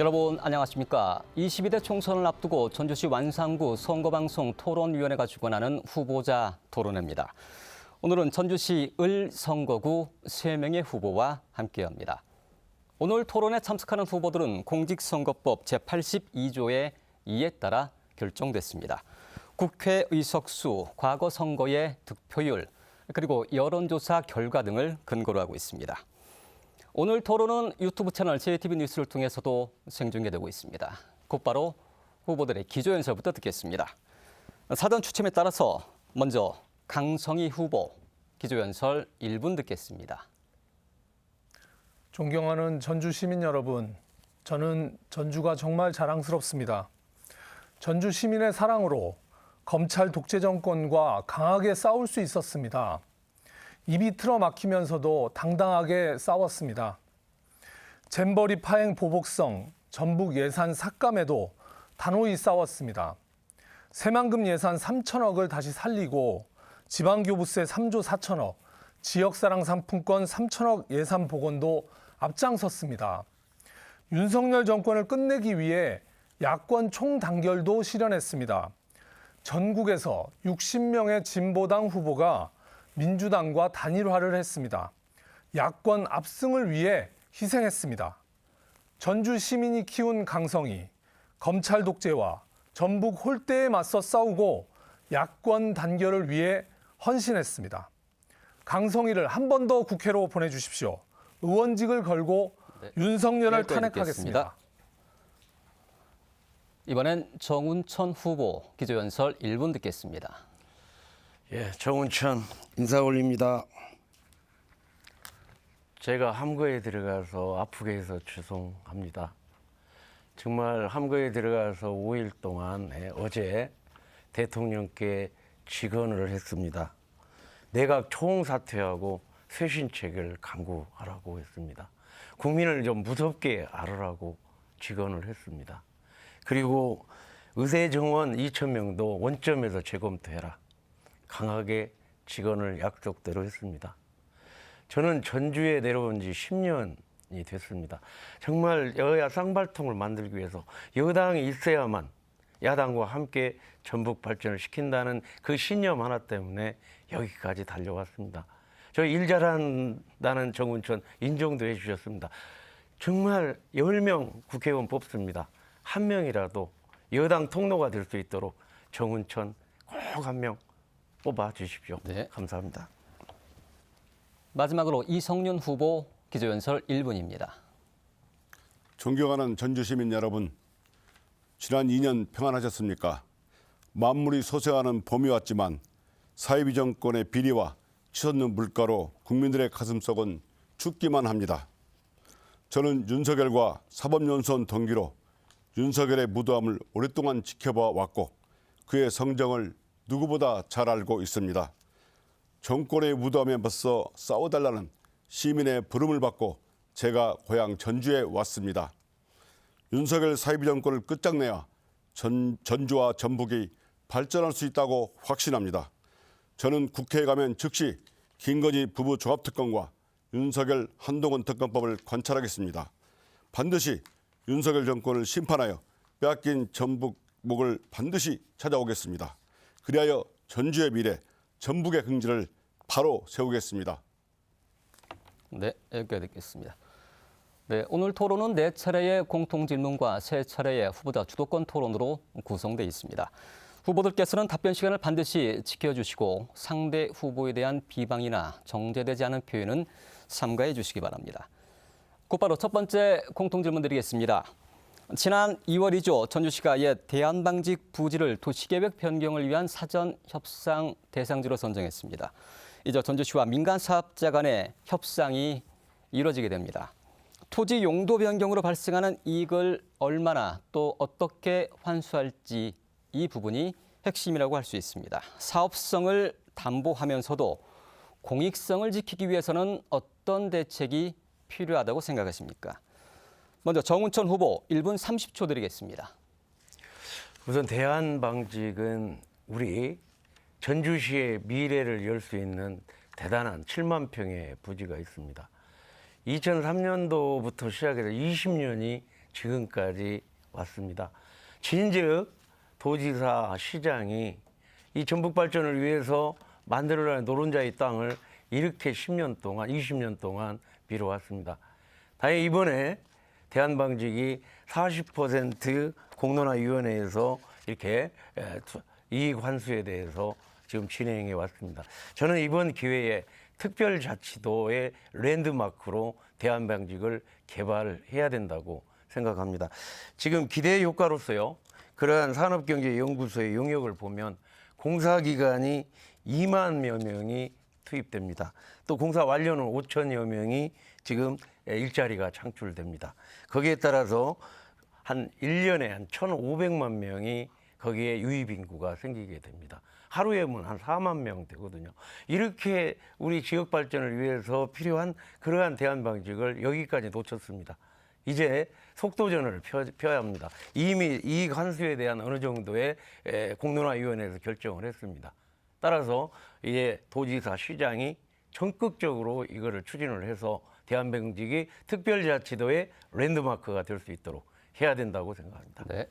여러분 안녕하십니까? 22대 총선을 앞두고 전주시 완산구 선거방송 토론위원회가 주관하는 후보자 토론회입니다. 오늘은 전주시 을 선거구 3명의 후보와 함께합니다. 오늘 토론에 참석하는 후보들은 공직선거법 제82조의 2에 따라 결정됐습니다. 국회 의석수, 과거 선거의 득표율, 그리고 여론조사 결과 등을 근거로 하고 있습니다. 오늘 토론은 유튜브 채널 JTB 뉴스를 통해서도 생중계되고 있습니다. 곧바로 후보들의 기조연설부터 듣겠습니다. 사전 추첨에 따라서 먼저 강성희 후보 기조연설 1분 듣겠습니다. 존경하는 전주 시민 여러분, 저는 전주가 정말 자랑스럽습니다. 전주 시민의 사랑으로 검찰 독재 정권과 강하게 싸울 수 있었습니다. 입이 틀어막히면서도 당당하게 싸웠습니다. 잼버리 파행 보복성, 전북 예산 삭감에도 단호히 싸웠습니다. 새만금 예산 3천억을 다시 살리고 지방교부세 3조 4천억, 지역사랑 상품권 3천억 예산 복원도 앞장섰습니다. 윤석열 정권을 끝내기 위해 야권 총단결도 실현했습니다. 전국에서 60명의 진보당 후보가 민주당과 단일화를 했습니다. 야권 압승을 위해 희생했습니다. 전주 시민이 키운 강성이 검찰 독재와 전북 홀대에 맞서 싸우고 야권 단결을 위해 헌신했습니다. 강성이를 한 번 더 국회로 보내주십시오. 의원직을 걸고 윤석열을 탄핵하겠습니다. 이번엔 정운천 후보 기조연설 1분 듣겠습니다. 정운천 인사 올립니다. 제가 함거에 들어가서 아프게 해서 죄송합니다. 정말 함거에 들어가서 5일 동안 어제 대통령께 직언을 했습니다. 내각 총사퇴하고 쇄신책을 강구하라고 했습니다. 국민을 좀 무섭게 알으라고 직언을 했습니다. 그리고 의대 정원 2,000명도 원점에서 재검토해라. 강하게 직언을 약속대로 했습니다. 저는 전주에 내려온 지 10년이 됐습니다. 정말 여야 쌍발통을 만들기 위해서 여당이 있어야만 야당과 함께 전북 발전을 시킨다는 그 신념 하나 때문에 여기까지 달려왔습니다. 저 일 잘한다는 정운천 인정도 해주셨습니다. 정말 10명 국회의원 뽑습니다. 한 명이라도 여당 통로가 될 수 있도록 정운천 꼭 한 명 뽑아주십시오. 네. 감사합니다. 마지막으로 이성윤 후보 기조연설 1분입니다. 존경하는 전주 시민 여러분, 지난 2년 평안하셨습니까? 만물이 소생하는 봄이 왔지만 사회비 정권의 비리와 치솟는 물가로 국민들의 가슴속은 춥기만 합니다. 저는 윤석열과 사법연수원 동기로 윤석열의 무도함을 오랫동안 지켜봐 왔고 그의 성정을 누구보다 잘 알고 있습니다. 정권의 무도함에 맞서 싸워달라는 시민의 부름을 받고 제가 고향 전주에 왔습니다. 윤석열 사회비 정권을 끝장내야 전주와 전북이 발전할 수 있다고 확신합니다. 저는 국회에 가면 즉시 김건희 부부 종합특검과 윤석열 한동훈 특검법을 관찰하겠습니다. 반드시 윤석열 정권을 심판하여 빼앗긴 전북목을 반드시 찾아오겠습니다. 그리하여 전주의 미래, 전북의 긍지를 바로 세우겠습니다. 네, 여기까지 듣겠습니다. 네, 오늘 토론은 4차례의 공통질문과 3차례의 후보자 주도권 토론으로 구성되어 있습니다. 후보들께서는 답변 시간을 반드시 지켜주시고 상대 후보에 대한 비방이나 정제되지 않은 표현은 삼가해 주시기 바랍니다. 곧바로 첫 번째 공통질문 드리겠습니다. 지난 2월이죠. 전주시가 옛 대안방직 부지를 도시계획 변경을 위한 사전 협상 대상지로 선정했습니다. 이제 전주시와 민간 사업자 간의 협상이 이루어지게 됩니다. 토지 용도 변경으로 발생하는 이익을 얼마나 또 어떻게 환수할지 이 부분이 핵심이라고 할 수 있습니다. 사업성을 담보하면서도 공익성을 지키기 위해서는 어떤 대책이 필요하다고 생각하십니까? 먼저 정운천 후보 1분 30초 드리겠습니다. 우선 대안방직은 우리 전주시의 미래를 열 수 있는 대단한 7만 평의 부지가 있습니다. 2003년도부터 시작해서 20년이 지금까지 왔습니다. 진즉 도지사, 시장이 이 전북 발전을 위해서 만들어낸 노른자의 땅을 이렇게 10년 동안, 20년 동안 미뤄왔습니다. 다행히 이번에 대한방직이 40% 공론화위원회에서 이렇게 이익 환수에 대해서 지금 진행해 왔습니다. 저는 이번 기회에 특별자치도의 랜드마크로 대한방직을 개발해야 된다고 생각합니다. 지금 기대 효과로서요. 그러한 산업경제연구소의 용역을 보면 공사기관이 2만여 명이 투입됩니다. 또 공사 완료는 5천여 명이 지금 일자리가 창출됩니다. 거기에 따라서 한 1년에 한 1,500만 명이 거기에 유입 인구가 생기게 됩니다. 하루에는 한 4만 명 되거든요. 이렇게 우리 지역 발전을 위해서 필요한 그러한 대한방직을 여기까지 놓쳤습니다. 이제 속도전을 펴야 합니다. 이미 이익 환수에 대한 어느 정도의 공론화위원회에서 결정을 했습니다. 따라서 이제 도지사, 시장이 적극적으로 이거를 추진을 해서 대한방직이 특별자치도의 랜드마크가 될 수 있도록 해야 된다고 생각합니다. 네.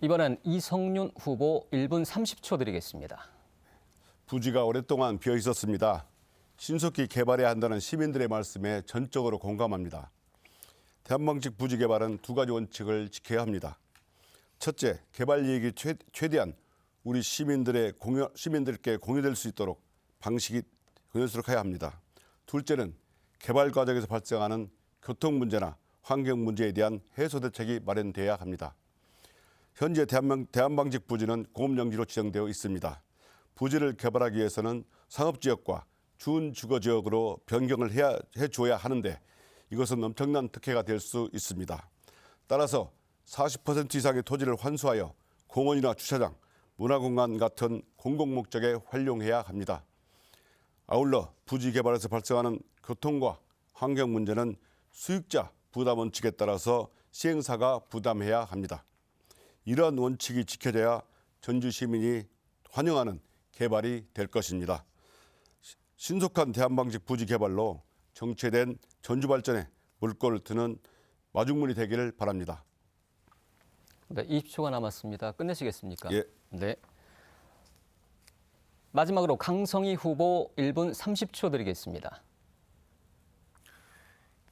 이번엔 이성윤 후보 1분 30초 드리겠습니다. 부지가 오랫동안 비어 있었습니다. 신속히 개발해야 한다는 시민들의 말씀에 전적으로 공감합니다. 대한방직 부지 개발은 두 가지 원칙을 지켜야 합니다. 첫째, 개발 이익이 최대한 우리 시민들께 공유될 수 있도록 방식이 효율스럽게 해야 합니다. 둘째는 개발 과정에서 발생하는 교통 문제나 환경 문제에 대한 해소 대책이 마련돼야 합니다. 현재 대한방직 부지는 공업용지로 지정되어 있습니다. 부지를 개발하기 위해서는 상업지역과 준주거지역으로 변경을 해줘야 하는데 이것은 엄청난 특혜가 될 수 있습니다. 따라서 40% 이상의 토지를 환수하여 공원이나 주차장, 문화공간 같은 공공목적에 활용해야 합니다. 아울러 부지 개발에서 발생하는 교통과 환경 문제는 수익자 부담 원칙에 따라서 시행사가 부담해야 합니다. 이러한 원칙이 지켜져야 전주 시민이 환영하는 개발이 될 것입니다. 신속한 대한방직 부지 개발로 정체된 전주 발전에 물꼬를 트는 마중물이 되기를 바랍니다. 네, 20초가 남았습니다. 끝내시겠습니까? 예. 네. 마지막으로 강성희 후보 1분 30초 드리겠습니다.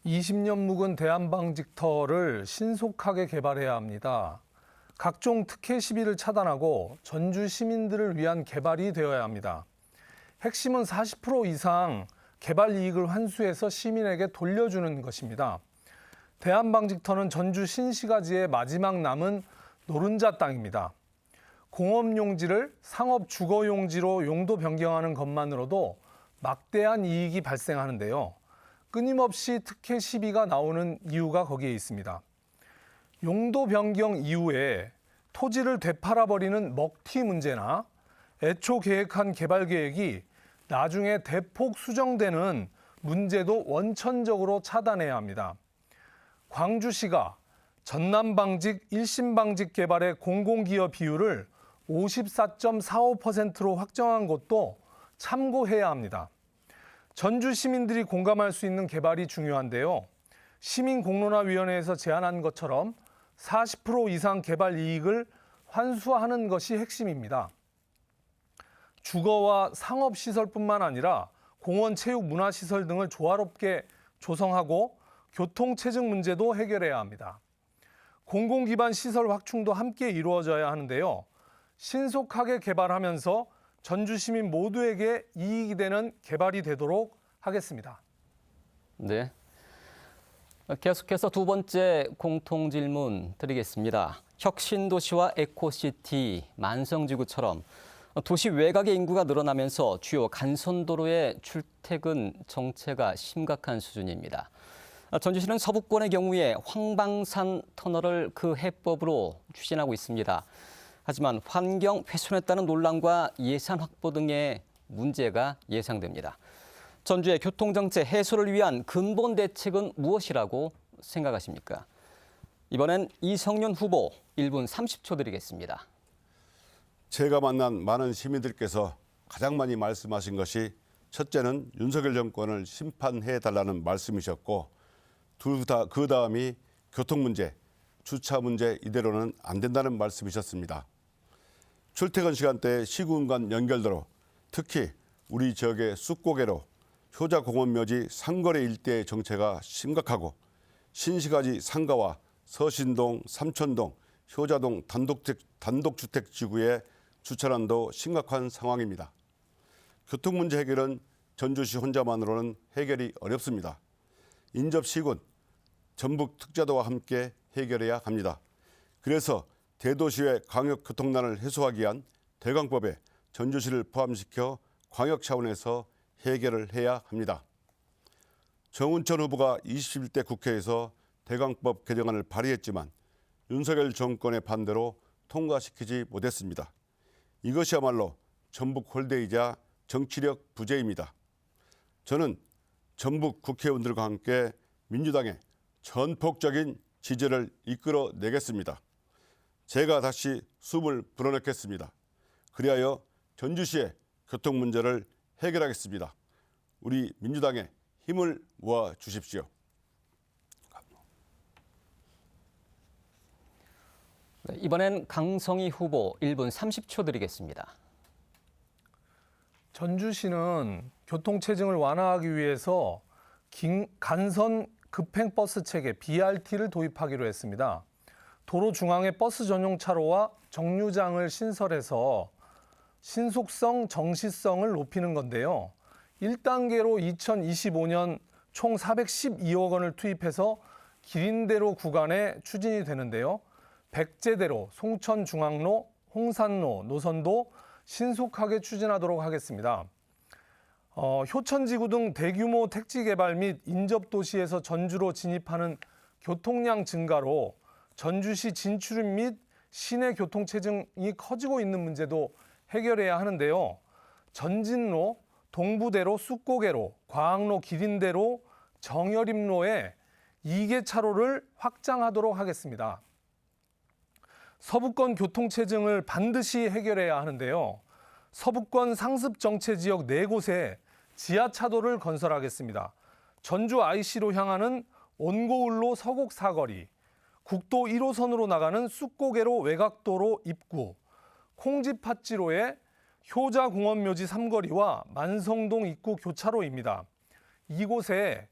20년 묵은 대한방직터를 신속하게 개발해야 합니다. 각종 특혜 시비를 차단하고 전주 시민들을 위한 개발이 되어야 합니다. 핵심은 40% 이상 개발 이익을 환수해서 시민에게 돌려주는 것입니다. 대한방직터는 전주 신시가지의 마지막 남은 노른자 땅입니다. 공업용지를 상업주거용지로 용도 변경하는 것만으로도 막대한 이익이 발생하는데요. 끊임없이 특혜 시비가 나오는 이유가 거기에 있습니다. 용도 변경 이후에 토지를 되팔아버리는 먹튀 문제나 애초 계획한 개발 계획이 나중에 대폭 수정되는 문제도 원천적으로 차단해야 합니다. 광주시가 전남방직 1심방직 개발의 공공기여 비율을 54.45%로 확정한 것도 참고해야 합니다. 전주 시민들이 공감할 수 있는 개발이 중요한데요. 시민공론화위원회에서 제안한 것처럼 40% 이상 개발 이익을 환수하는 것이 핵심입니다. 주거와 상업시설뿐만 아니라 공원, 체육, 문화시설 등을 조화롭게 조성하고 교통체증 문제도 해결해야 합니다. 공공기반 시설 확충도 함께 이루어져야 하는데요. 신속하게 개발하면서 전주 시민 모두에게 이익이 되는 개발이 되도록 하겠습니다. 네. 계속해서 두 번째 공통 질문 드리겠습니다. 혁신도시와 에코시티, 만성지구처럼 도시 외곽의 인구가 늘어나면서 주요 간선도로의 출퇴근 정체가 심각한 수준입니다. 전주시는 서부권의 경우에 황방산 터널을 그 해법으로 추진하고 있습니다. 하지만 환경 훼손에 따른 논란과 예산 확보 등의 문제가 예상됩니다. 전주의 교통정체 해소를 위한 근본 대책은 무엇이라고 생각하십니까? 이번엔 이성윤 후보 1분 30초 드리겠습니다. 제가 만난 많은 시민들께서 가장 많이 말씀하신 것이 첫째는 윤석열 정권을 심판해달라는 말씀이셨고 그 다음이 교통 문제, 주차 문제 이대로는 안 된다는 말씀이셨습니다. 출퇴근 시간대에 시군간 연결도로 특히 우리 지역의 쑥고개로 효자공원 묘지 상거리 일대의 정체가 심각하고 신시가지 상가와 서신동, 삼천동, 효자동 단독주택 지구의 주차난도 심각한 상황입니다. 교통 문제 해결은 전주시 혼자만으로는 해결이 어렵습니다. 인접시군, 전북특자도와 함께 해결해야 합니다. 그래서 대도시의 광역교통난을 해소하기 위한 대광법에 전주시를 포함시켜 광역 차원에서 해결을 해야 합니다. 정운천 후보가 21대 국회에서 대광법 개정안을 발의했지만 윤석열 정권의 반대로 통과시키지 못했습니다. 이것이야말로 전북 홀대이자 정치력 부재입니다. 저는 전북 국회의원들과 함께 민주당의 전폭적인 지지를 이끌어내겠습니다. 제가 다시 숨을 불어넣겠습니다. 그리하여 전주시의 교통 문제를 해결하겠습니다. 우리 민주당에 힘을 모아 주십시오. 네, 이번엔 강성희 후보 1분 30초 드리겠습니다. 전주시는 교통체증을 완화하기 위해서 간선 급행버스 체계 BRT를 도입하기로 했습니다. 도로 중앙에 버스 전용 차로와 정류장을 신설해서 신속성, 정시성을 높이는 건데요. 1단계로 2025년 총 412억 원을 투입해서 기린대로 구간에 추진이 되는데요. 백제대로, 송천중앙로, 홍산로 노선도 신속하게 추진하도록 하겠습니다. 효천지구 등 대규모 택지 개발 및 인접도시에서 전주로 진입하는 교통량 증가로 전주시 진출입 및 시내 교통체증이 커지고 있는 문제도 해결해야 하는데요. 전진로, 동부대로, 쑥고개로, 과학로, 기린대로, 정여림로에 2개 차로를 확장하도록 하겠습니다. 서부권 교통체증을 반드시 해결해야 하는데요. 서부권 상습정체지역 4곳에 지하차도를 건설하겠습니다. 전주 IC로 향하는 원고울로 서곡 사거리, 국도 1호선으로 나가는 쑥고개로 외곽도로 입구, 콩지팥지로의 효자공원묘지 3거리와 만성동 입구 교차로입니다. 이곳에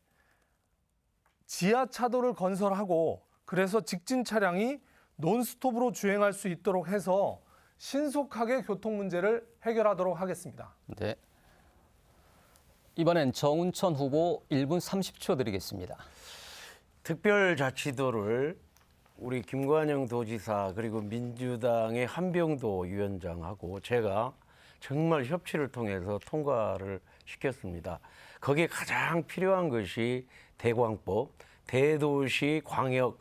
지하차도를 건설하고 그래서 직진 차량이 논스톱으로 주행할 수 있도록 해서 신속하게 교통 문제를 해결하도록 하겠습니다. 네. 이번엔 정운천 후보 1분 30초 드리겠습니다. 특별자치도를 우리 김관영 도지사 그리고 민주당의 한병도 위원장하고 제가 정말 협치를 통해서 통과를 시켰습니다. 거기에 가장 필요한 것이 대광법, 대도시 광역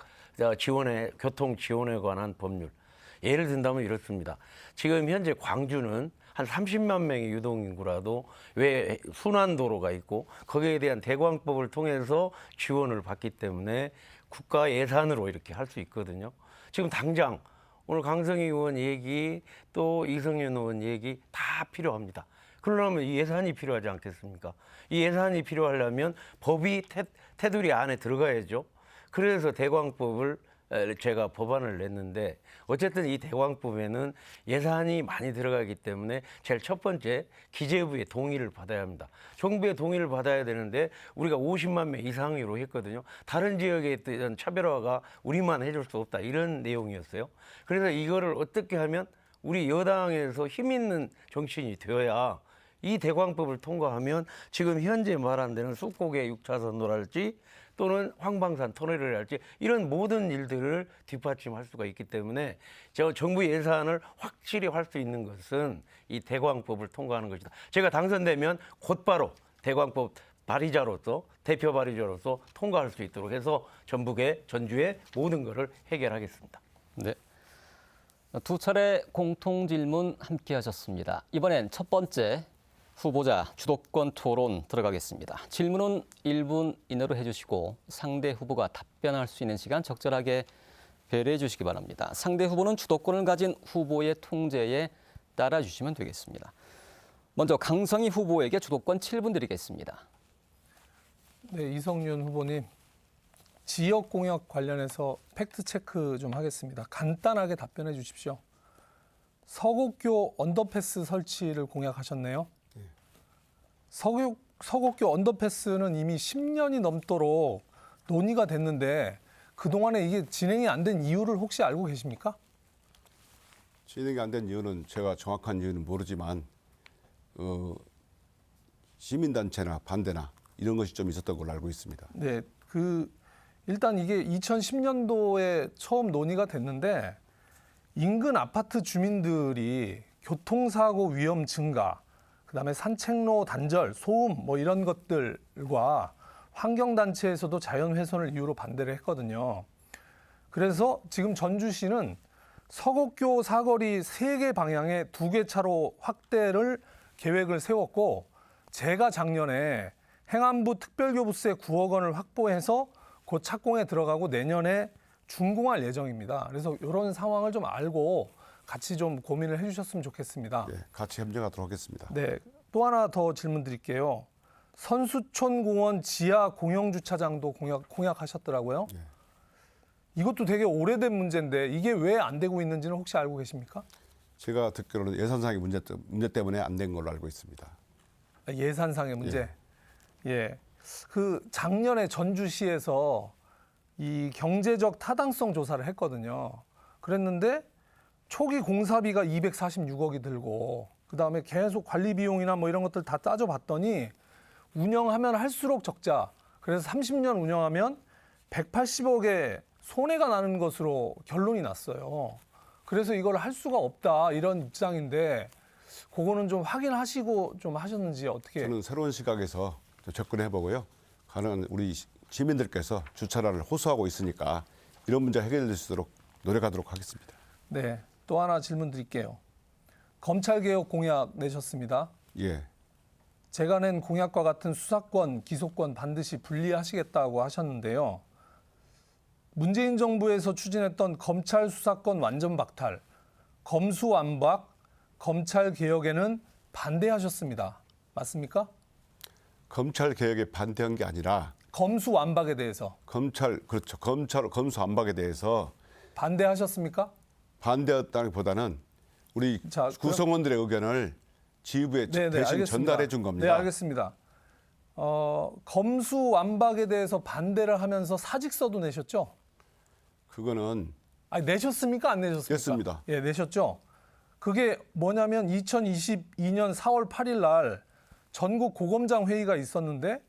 지원에 교통 지원에 관한 법률. 예를 든다면 이렇습니다. 지금 현재 광주는 한 30만 명의 유동인구라도 왜 순환도로가 있고 거기에 대한 대광법을 통해서 지원을 받기 때문에 국가 예산으로 이렇게 할 수 있거든요. 지금 당장 오늘 강성희 의원 얘기 또 이성윤 의원 얘기 다 필요합니다. 그러려면 이 예산이 필요하지 않겠습니까? 이 예산이 필요하려면 법이 테두리 안에 들어가야죠. 그래서 대광법을 제가 법안을 냈는데 어쨌든 이 대광법에는 예산이 많이 들어가기 때문에 제일 첫 번째 기재부의 동의를 받아야 합니다. 정부의 동의를 받아야 되는데 우리가 50만 명 이상으로 했거든요. 다른 지역에 대한 차별화가 우리만 해줄 수 없다 이런 내용이었어요. 그래서 이거를 어떻게 하면 우리 여당에서 힘 있는 정치인이 되어야 이 대광법을 통과하면 지금 현재 말한 쑥고개 6차선로랄지 또는 황방산 터널을 할지 이런 모든 일들을 뒷받침할 수가 있기 때문에 정부 예산을 확실히 할 수 있는 것은 이 대광법을 통과하는 것이다. 제가 당선되면 곧바로 대광법 발의자로서 대표 발의자로서 통과할 수 있도록 해서 전북의 전주의 모든 것을 해결하겠습니다. 네. 두 차례 공통 질문 함께 하셨습니다. 이번엔 첫 번째 후보자 주도권 토론 들어가겠습니다. 질문은 1분 이내로 해주시고 상대 후보가 답변할 수 있는 시간 적절하게 배려해 주시기 바랍니다. 상대 후보는 주도권을 가진 후보의 통제에 따라주시면 되겠습니다. 먼저 강성희 후보에게 주도권 7분 드리겠습니다. 네, 이성윤 후보님. 지역 공약 관련해서 팩트 체크 좀 하겠습니다. 간단하게 답변해 주십시오. 서곡교 언더패스 설치를 공약하셨네요. 서곡교 언더패스는 이미 10년이 넘도록 논의가 됐는데 그동안에 이게 진행이 안 된 이유를 혹시 알고 계십니까? 진행이 안 된 이유는 제가 정확한 이유는 모르지만 시민단체나 반대나 이런 것이 좀 있었던 걸로 알고 있습니다. 네, 일단 이게 2010년도에 처음 논의가 됐는데 인근 아파트 주민들이 교통사고 위험 증가, 그다음에 산책로 단절, 소음 뭐 이런 것들과 환경단체에서도 자연훼손을 이유로 반대를 했거든요. 그래서 지금 전주시는 서곡교 사거리 3개 방향에 2개 차로 확대를 계획을 세웠고 제가 작년에 행안부 특별교부세 9억 원을 확보해서 곧 착공에 들어가고 내년에 준공할 예정입니다. 그래서 이런 상황을 좀 알고 같이 좀 고민을 해주셨으면 좋겠습니다. 예, 같이 협력하도록 하겠습니다. 네, 또 하나 더 질문 드릴게요. 선수촌 공원 지하 공영 주차장도 공약하셨더라고요. 예. 이것도 되게 오래된 문제인데 이게 왜 안 되고 있는지는 혹시 알고 계십니까? 제가 듣기로는 예산상의 문제 때문에 안 된 걸로 알고 있습니다. 예산상의 문제. 예. 작년에 전주시에서 이 경제적 타당성 조사를 했거든요. 그랬는데 초기 공사비가 246억이 들고 그다음에 계속 관리 비용이나 뭐 이런 것들 다 따져봤더니 운영하면 할수록 적자. 그래서 30년 운영하면 180억의 손해가 나는 것으로 결론이 났어요. 그래서 이걸 할 수가 없다 이런 입장인데 그거는 좀 확인하시고 좀 하셨는지 어떻게? 저는 새로운 시각에서 좀 접근해 보고요. 가능한 우리 시민들께서 주차를 호소하고 있으니까 이런 문제 해결될 수 있도록 노력하도록 하겠습니다. 네, 또 하나 질문 드릴게요. 검찰개혁 공약 내셨습니다. 예, 제가 낸 공약과 같은 수사권, 기소권 반드시 분리하시겠다고 하셨는데요. 문재인 정부에서 추진했던 검찰 수사권 완전 박탈, 검수완박, 검찰 개혁에는 반대하셨습니다. 맞습니까? 검찰 개혁에 반대한 게 아니라 검수완박에 대해서 그렇죠. 검수 안박에 대해서 반대하셨습니까? 반대했다기보다는 우리 자, 구성원들의 의견을 지휘부에 대신 알겠습니다. 전달해 준 겁니다. 네, 알겠습니다. 검수완박에 대해서 반대를 하면서 사직서도 내셨죠? 그거는 아니, 내셨습니까? 안 내셨습니까? 냈습니다. 예, 내셨죠. 그게 뭐냐면 2022년 4월 8일 날 전국 고검장 회의가 있었는데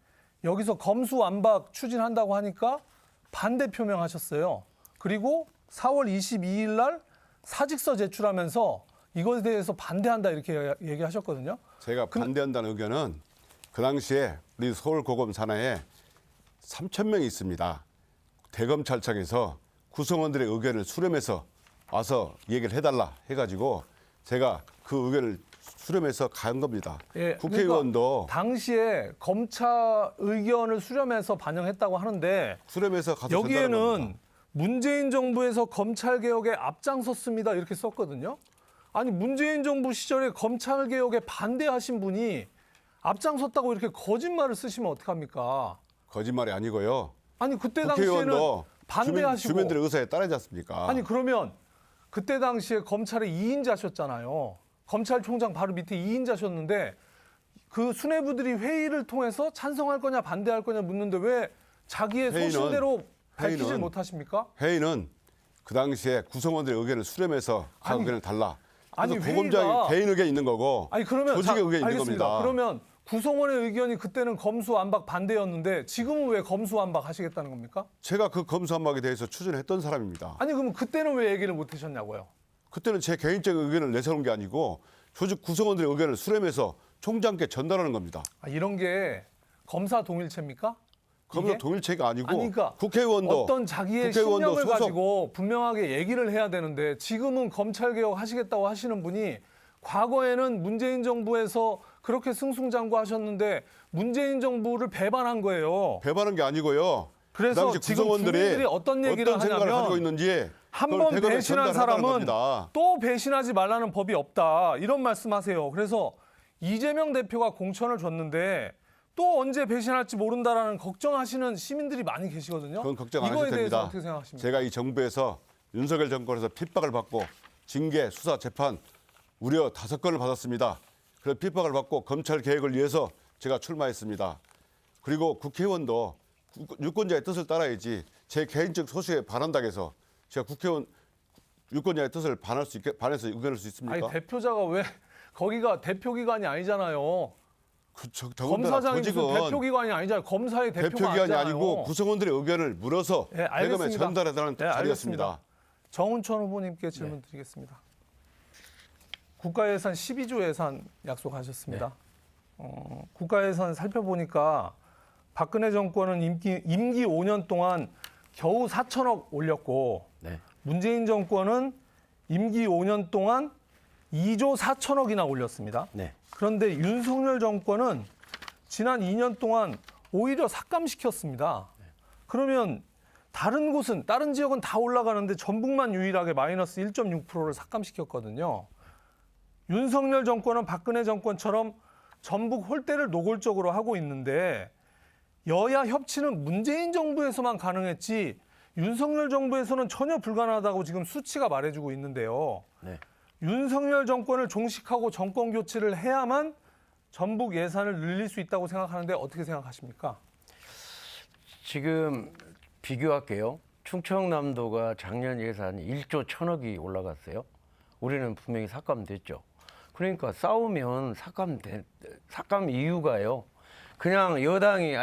여기서 검수완박 추진한다고 하니까 반대 표명하셨어요. 그리고 4월 22일 날 사직서 제출하면서 이것에 대해서 반대한다 이렇게 얘기하셨거든요. 제가 반대한다는 의견은 그 당시에 우리 서울 고검 산하에 3,000명이 있습니다. 대검찰청에서 구성원들의 의견을 수렴해서 와서 얘기를 해달라 해가지고 제가 그 의견을 수렴해서 간 겁니다. 예, 국회의원도 그러니까 당시에 검찰 의견을 수렴해서 반영했다고 하는데 수렴해서 가서 전달한 여기에는 겁니다. 문재인 정부에서 검찰 개혁에 앞장섰습니다 이렇게 썼거든요. 아니 문재인 정부 시절에 검찰 개혁에 반대하신 분이 앞장섰다고 이렇게 거짓말을 쓰시면 어떡합니까? 거짓말이 아니고요. 아니 그때 당시에는 국회의원도 반대하시고 주민들의 의사에 따르지 않습니까? 아니 그러면 그때 당시에 검찰의 2인자셨잖아요. 검찰총장 바로 밑에 2인자셨는데 그 수뇌부들이 회의를 통해서 찬성할 거냐 반대할 거냐 묻는데 왜 자기의 소신대로 밝히질 회의는 못하십니까? 회의는 그 당시에 구성원들의 의견을 수렴해서 각 아니, 의견을 달라. 아니, 그래서 고검장이 회의가- 개인 의견이 있는 거고 아니 그러면 조직의 의견이 있는 알겠습니다. 겁니다. 그러면 구성원의 의견이 그때는 검수완박 반대였는데 지금은 왜 검수완박 하시겠다는 겁니까? 제가 그 검수안박에 대해서 추진했던 사람입니다. 아니 그럼 그때는 왜 얘기를 못 하셨냐고요? 그때는 제 개인적 의견을 내세우는 게 아니고 조직 구성원들의 의견을 수렴해서 총장께 전달하는 겁니다. 아, 이런 게 검사 동일체입니까? 검사 이게? 동일체가 아니고 아니, 그러니까 국회의원도 어떤 자기의 국회의원도 신념을 소속- 가지고 분명하게 얘기를 해야 되는데 지금은 검찰개혁 하시겠다고 하시는 분이 과거에는 문재인 정부에서 그렇게 승승장구하셨는데 문재인 정부를 배반한 거예요. 배반한 게 아니고요. 그래서 그 당시 지금 구성원들이 주민들이 어떤 얘기를 생각을 하냐면 가지고 있는지 한 그걸 번 대검에 배신한 전달하라는 사람은 겁니다. 또 배신하지 말라는 법이 없다. 이런 말씀하세요. 그래서 이재명 대표가 공천을 줬는데 또 언제 배신할지 모른다라는 걱정하시는 시민들이 많이 계시거든요. 그건 걱정 안 이거에 하셔도 대해서 됩니다. 어떻게 생각하십니까? 제가 이 정부에서 윤석열 정권에서 핍박을 받고 징계, 수사, 재판 무려 5건을 받았습니다. 그래서 핍박을 받고 검찰 개혁을 위해서 제가 출마했습니다. 그리고 국회의원도 유권자의 뜻을 따라야지 제 개인적 소수에 반한다고 해서 제가 국회의원 유권자의 뜻을 반해서 의견할 수 있습니까? 아니 대표자가 왜 거기가 대표기관이 아니잖아요. 검사장이 무슨 대표기관이 아니잖아요. 검사의 대표가 대표기관이 아니잖아요. 아니고 구성원들의 의견을 물어서 네, 대검에 알겠습니다. 전달해달라는 네, 자리였습니다. 알겠습니다. 정운천 후보님께 질문 드리겠습니다. 국가예산 12조 예산 약속하셨습니다. 국가예산 살펴보니까 박근혜 정권은 임기 5년 동안 겨우 4천억 올렸고 네. 문재인 정권은 임기 5년 동안 2조 4천억이나 올렸습니다. 네. 그런데 윤석열 정권은 지난 2년 동안 오히려 삭감시켰습니다. 그러면 다른 곳은 다른 지역은 다 올라가는데 전북만 유일하게 마이너스 1.6%를 삭감시켰거든요. 윤석열 정권은 박근혜 정권처럼 전북 홀대를 노골적으로 하고 있는데 여야 협치는 문재인 정부에서만 가능했지 윤석열 정부에서는 전혀 불가능하다고 지금 수치가 말해주고 있는데요. 네. 윤석열 정권을 종식하고 정권 교체를 해야만 전북 예산을 늘릴 수 있다고 생각하는데 어떻게 생각하십니까? 지금 비교할게요. 충청남도가 작년 예산이 1조 1천억이 올라갔어요. 우리는 분명히 삭감됐죠. 그러니까 싸우면 삭감 이유가요. 그냥 여당이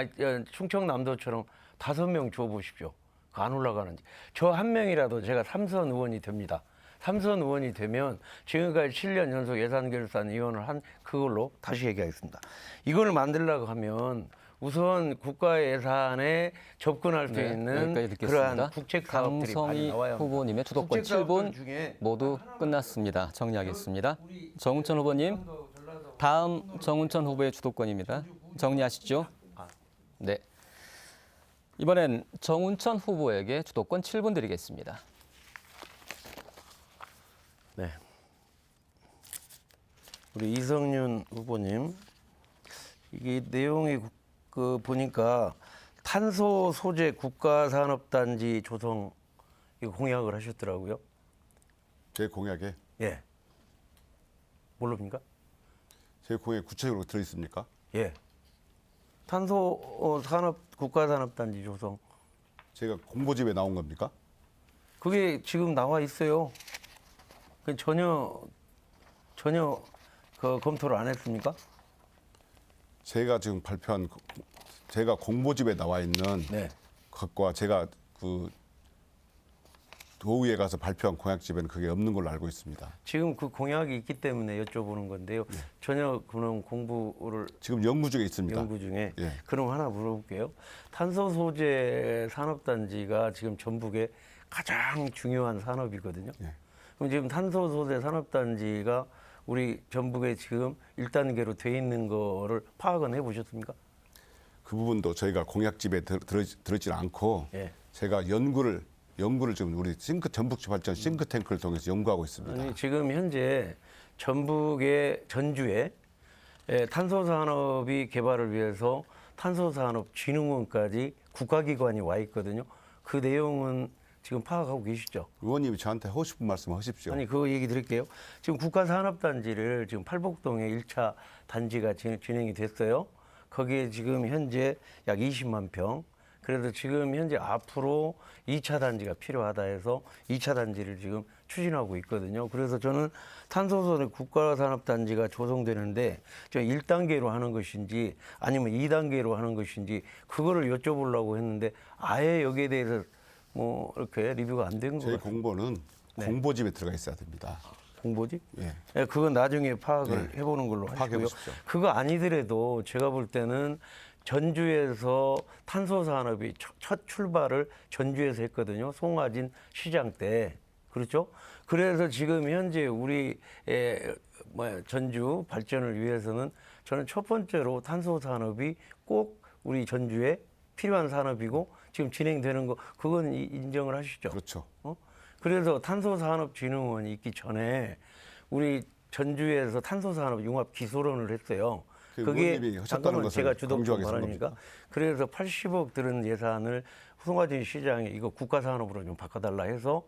충청남도처럼 5명 줘보십시오. 안 올라가는지. 저 한 명이라도 제가 삼선 의원이 됩니다. 삼선 의원이 되면 지금까지 7년 연속 예산결산위원을 한 그걸로 다시 얘기하겠습니다. 이걸 만들려고 하면 우선 국가 예산에 접근할 수 있는 여기까지 듣겠습니다. 그러한 국책 사업들이 많이 강성희 나와야 합니다. 후보님의 주도권 국책 사업들 7분 중에 모두 끝났습니다. 정리하겠습니다. 정운천 후보님, 다음 정운천 후보의 주도권입니다. 정리하시죠. 네. 이번엔 정운천 후보에게 주도권 7분 드리겠습니다. 네. 우리 이성윤 후보님, 이게 내용이 보니까 탄소 소재 국가산업단지 조성 이거 공약을 하셨더라고요. 제 공약에 예. 모릅니까? 제 공약에 구체적으로 들어있습니까? 예. 탄소 산업 국가산업단지 조성 제가 공보집에 나온 겁니까? 그게 지금 나와 있어요. 그 전혀 그 검토를 안 했습니까? 제가 지금 발표한 제가 공보집에 나와 있는 네. 것과 제가 그 도의회 가서 발표한 공약집에는 그게 없는 걸로 알고 있습니다. 지금 그 공약이 있기 때문에 여쭤보는 건데요. 전혀 그런 공부를 지금 연구 중에 있습니다. 연구 중에 예. 그럼 하나 물어볼게요. 탄소 소재 산업단지가 지금 전북의 가장 중요한 산업이거든요. 예. 그럼 지금 탄소 소재 산업단지가 우리 전북에 지금 1단계로 돼 있는 거를 파악은 해보셨습니까? 그 부분도 저희가 공약집에 들어있지는 않고 예. 제가 연구를 지금 우리 전북 발전 싱크탱크를 통해서 연구하고 있습니다. 아니, 지금 현재 전주에 탄소 산업이 개발을 위해서 탄소산업진흥원까지 국가기관이 와 있거든요. 그 내용은 지금 파악하고 계시죠? 의원님이 저한테 하고 싶은 말씀 하십시오. 아니 그거 얘기 드릴게요. 지금 국가산업단지를 지금 팔복동에 1차 단지가 진행이 됐어요. 거기에 지금 현재 약 20만 평. 그래서 지금 현재 앞으로 2차 단지가 필요하다 해서 2차 단지를 지금 추진하고 있거든요. 그래서 저는 탄소소재 국가산업단지가 조성되는데 저 1단계로 하는 것인지 아니면 2단계로 하는 것인지 그거를 여쭤보려고 했는데 아예 여기에 대해서 뭐 이렇게 리뷰가 안 된 저희 것 같아요. 공보는 네. 공보집에 들어가 있어야 됩니다. 공보지? 예. 예, 그건 나중에 파악을 해보는 걸로 파악해 하시고요. 보십시오. 그거 아니더라도 제가 볼 때는 전주에서 탄소 산업이 첫 출발을 전주에서 했거든요. 송화진 시장 때. 그렇죠? 그래서 지금 현재 우리 전주 발전을 위해서는 저는 첫 번째로 탄소 산업이 꼭 우리 전주에 필요한 산업이고 지금 진행되는 거 그건 인정을 하시죠? 그렇죠. 그래서 탄소산업진흥원이 있기 전에 우리 전주에서 탄소산업 융합 기술원을 했어요. 그 그게 의원님이 하셨다는 잠깐만 것을 제가 주도권 강조하겠습니다. 발언이니까 그래서 80억 들은 예산을 송화진 시장이 이거 국가산업으로 좀 바꿔달라 해서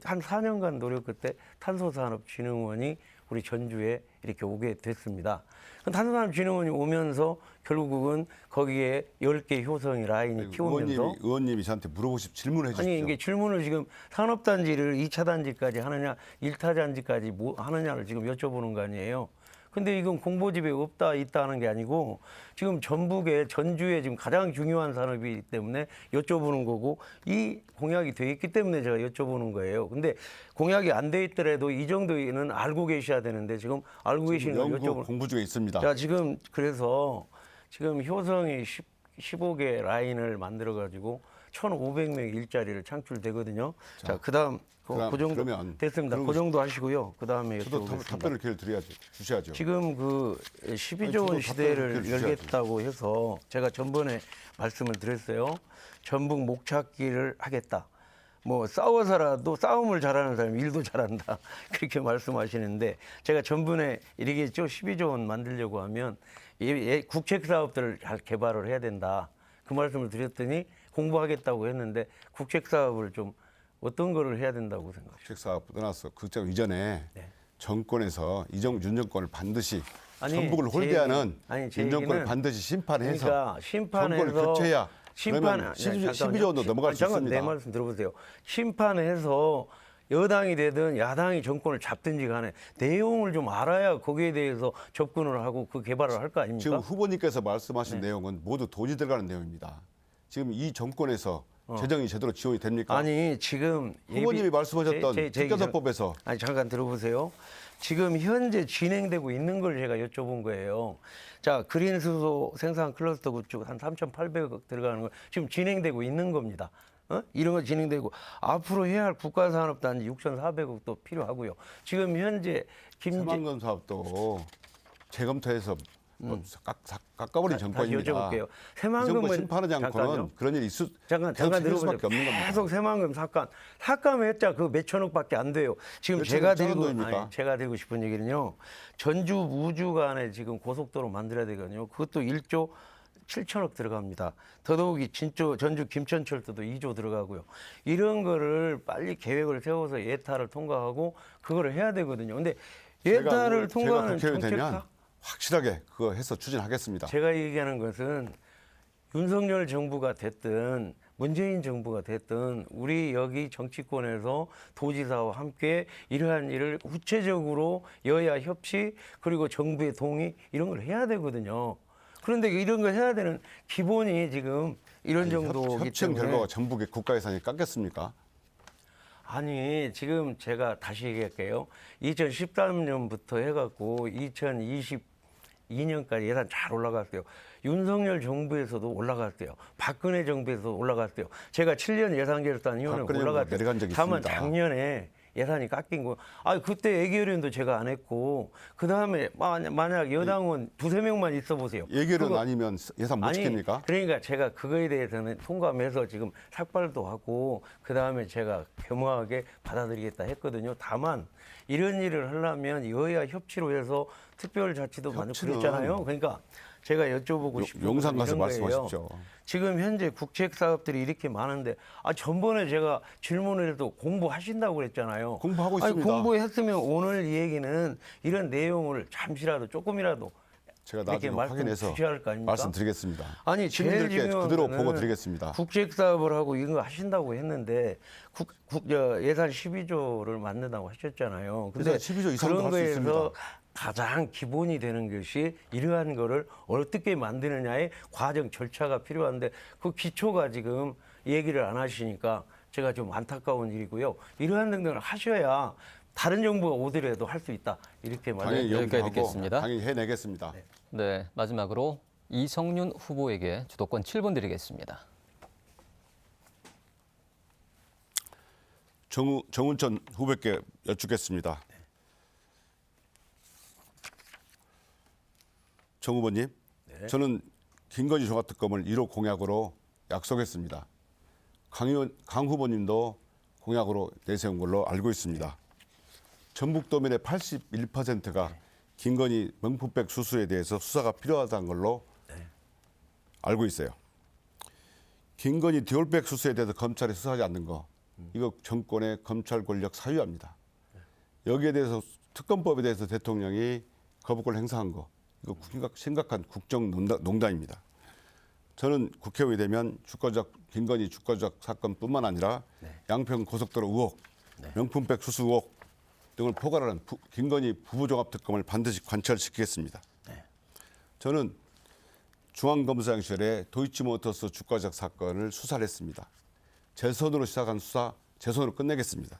한 4년간 노력 끝에 탄소산업진흥원이 우리 전주에 이렇게 오게 됐습니다. 탄소산업진흥원이 오면서 결국은 거기에 10개 효성이 라인이 키우면서 의원님이 저한테 물어보십 질문해 주십시오. 아니 이게 질문을 지금 산업단지를 2차 단지까지 하느냐 1차 단지까지 뭐 하느냐를 지금 여쭤보는 거 아니에요. 근데 이건 공보집에 없다 있다 하는 게 아니고 지금 전북에 전주에 지금 가장 중요한 산업이기 때문에 여쭤보는 거고 이 공약이 돼 있기 때문에 제가 여쭤보는 거예요. 근데 공약이 안 돼 있더라도 이 정도는 알고 계셔야 되는데 지금 알고 계시는 걸 연구 여쭤보는. 공부 중에 있습니다. 자 지금 그래서 지금 효성이 15개 라인을 만들어 가지고 1,500명 일자리를 창출되거든요. 자 그다음 그 정도 그러면 됐습니다. 그 정도 하시고요. 그다음에 저도 여쭤보겠습니다. 답변을 기회를 주셔야죠. 지금 그 12조 저도 원 시대를 답변을 주셔야죠. 열겠다고 해서 제가 전번에 말씀을 드렸어요. 전북 목찾기를 하겠다. 뭐 싸워서라도 싸움을 잘하는 사람이 일도 잘한다. 그렇게 말씀하시는데 제가 전번에 이러겠죠. 12조 원 만들려고 하면 국책 사업들을 잘 개발을 해야 된다. 그 말씀을 드렸더니 공부하겠다고 했는데 국책 사업을 좀 어떤 거를 해야 된다고 생각하세요? 국책사업 떠나서 극장 이전에 네. 정권에서 윤 정권을 반드시 아니, 전북을 제 홀대하는 제 윤 정권을 얘기는 반드시 심판해서 그러니까 심판해서 정권을 교체해야 그러면 잠깐만요. 12조 원도 넘어갈 수 잠깐 있습니다. 내 말씀 들어보세요. 심판해서 여당이 되든 야당이 정권을 잡든지 간에 내용을 좀 알아야 거기에 대해서 접근을 하고 그 개발을 할 거 아닙니까? 지금 후보님께서 말씀하신 네. 내용은 모두 돈이 들어가는 내용입니다. 지금 이 정권에서 재정이 제대로 지원이 됩니까? 아니 지금 후보님이 말씀하셨던 얘기 특교사법에서 아니 잠깐 들어보세요. 지금 현재 진행되고 있는 걸 제가 여쭤본 거예요. 자 그린 수소 생산 클러스터 구축 한 3,800억 들어가는 거 지금 진행되고 있는 겁니다. 이런 거 진행되고 앞으로 해야 할 국가산업단지 6,400억도 필요하고요. 지금 현재 새만금 사업도 재검토해서 깎아버린 다시 정권입니다. 여쭤볼게요. 이 정부 새만금은 심판하지 않고는 잠깐요. 그런 일이 잠깐 계속 생길 들어보세요. 수밖에 없는 겁니다. 계속 새만금 삭감했자 그 몇천억밖에 안 돼요. 지금 몇 제가 천억 드리고 정도입니까? 제가 드리고 싶은 얘기는요. 전주 우주 간에 지금 고속도로 만들어야 되거든요. 그것도 1조 7천억 들어갑니다. 더더욱이 전주 김천철도도 2조 들어가고요. 이런 거를 빨리 계획을 세워서 예타를 통과하고 그거를 해야 되거든요. 근데 예타를 통과하는 제가 국회의원 되면 정책화? 확실하게 그거 해서 추진하겠습니다. 제가 얘기하는 것은 윤석열 정부가 됐든 문재인 정부가 됐든 우리 여기 정치권에서 도지사와 함께 이러한 일을 구체적으로 여야 협치 그리고 정부의 동의 이런 걸 해야 되거든요. 그런데 이런 걸 해야 되는 기본이 지금 이런 정도이기 협치형 때문에 결과가 전북의 국가 예산이 깎였습니까? 아니 지금 제가 다시 얘기할게요. 2013년부터 해갖고 2022년까지 예산 잘 올라갔어요. 윤석열 정부에서도 올라갔어요. 박근혜 정부에서도 올라갔어요. 제가 7년 예산결산위원회 박근혜 올라갔어요. 내려간 적이 다만 있습니다. 작년에 예산이 깎인 거. 그때 애결위원도 제가 안 했고 그 다음에 만약 여당은 두세 명만 있어 보세요. 예결은 그거- 아니면 예산 못 아니, 지킵니까? 그러니까 제가 그거에 대해서는 통감해서 지금 삭발도 하고 그 다음에 제가 겸허하게 받아들이겠다 했거든요. 다만 이런 일을 하려면 여야 협치로 해서 특별자치도 만들고 협치는 그랬잖아요. 그러니까 제가 여쭤보고 싶은 용산 건 가서 이런 거예요. 말씀하십시오. 지금 현재 국책 사업들이 이렇게 많은데 전번에 제가 질문을 해도 공부하신다고 그랬잖아요. 공부하고 있습니다. 공부했으면 오늘 이 얘기는 이런 내용을 잠시라도 조금이라도 제가 이렇게 나중에 말씀 확인해서 주셔야 할 거 아닙니까? 말씀드리겠습니다. 아니 제일 시민들께 중요한 그대로 거는 보고 드리겠습니다. 국책 사업을 하고 이런 거 하신다고 했는데 예산 12조를 만든다고 하셨잖아요. 근데 예산 12조 이상도 그런 할수 거에서 있습니다. 가장 기본이 되는 것이 이러한 거를 어떻게 만드느냐의 과정 절차가 필요한데 그 기초가 지금 얘기를 안 하시니까 제가 좀 안타까운 일이고요. 이러한 등등을 하셔야 다른 정부가 오더라도 할 수 있다. 이렇게 당연히 말해요. 여기까지 연구하고 듣겠습니다. 당연히 해내겠습니다. 네, 마지막으로 이성윤 후보에게 주도권 7분 드리겠습니다. 정운천 후보께 여쭙겠습니다. 정 후보님, 저는 김건희 종합특검을 1호 공약으로 약속했습니다. 강 후보님도 공약으로 내세운 걸로 알고 있습니다. 전북도민의 81%가 김건희 명품백 수수에 대해서 수사가 필요하다는 걸로 알고 있어요. 김건희 디올백 수수에 대해서 검찰이 수사하지 않는 거, 이거 정권의 검찰 권력 사유화입니다. 여기에 대해서 특검법에 대해서 대통령이 거부권을 행사한 거, 이거 심각한 국정농단입니다. 저는 국회의원이 되면 김건희 주가 조작 사건뿐만 아니라 양평 고속도로 의혹, 명품백 수수 의혹 등을 포괄하는 김건희 부부종합특검을 반드시 관철시키겠습니다. 저는 중앙검사 시절에 도이치모터스 주가 조작 사건을 수사를 했습니다. 제 손으로 시작한 수사, 제 손으로 끝내겠습니다.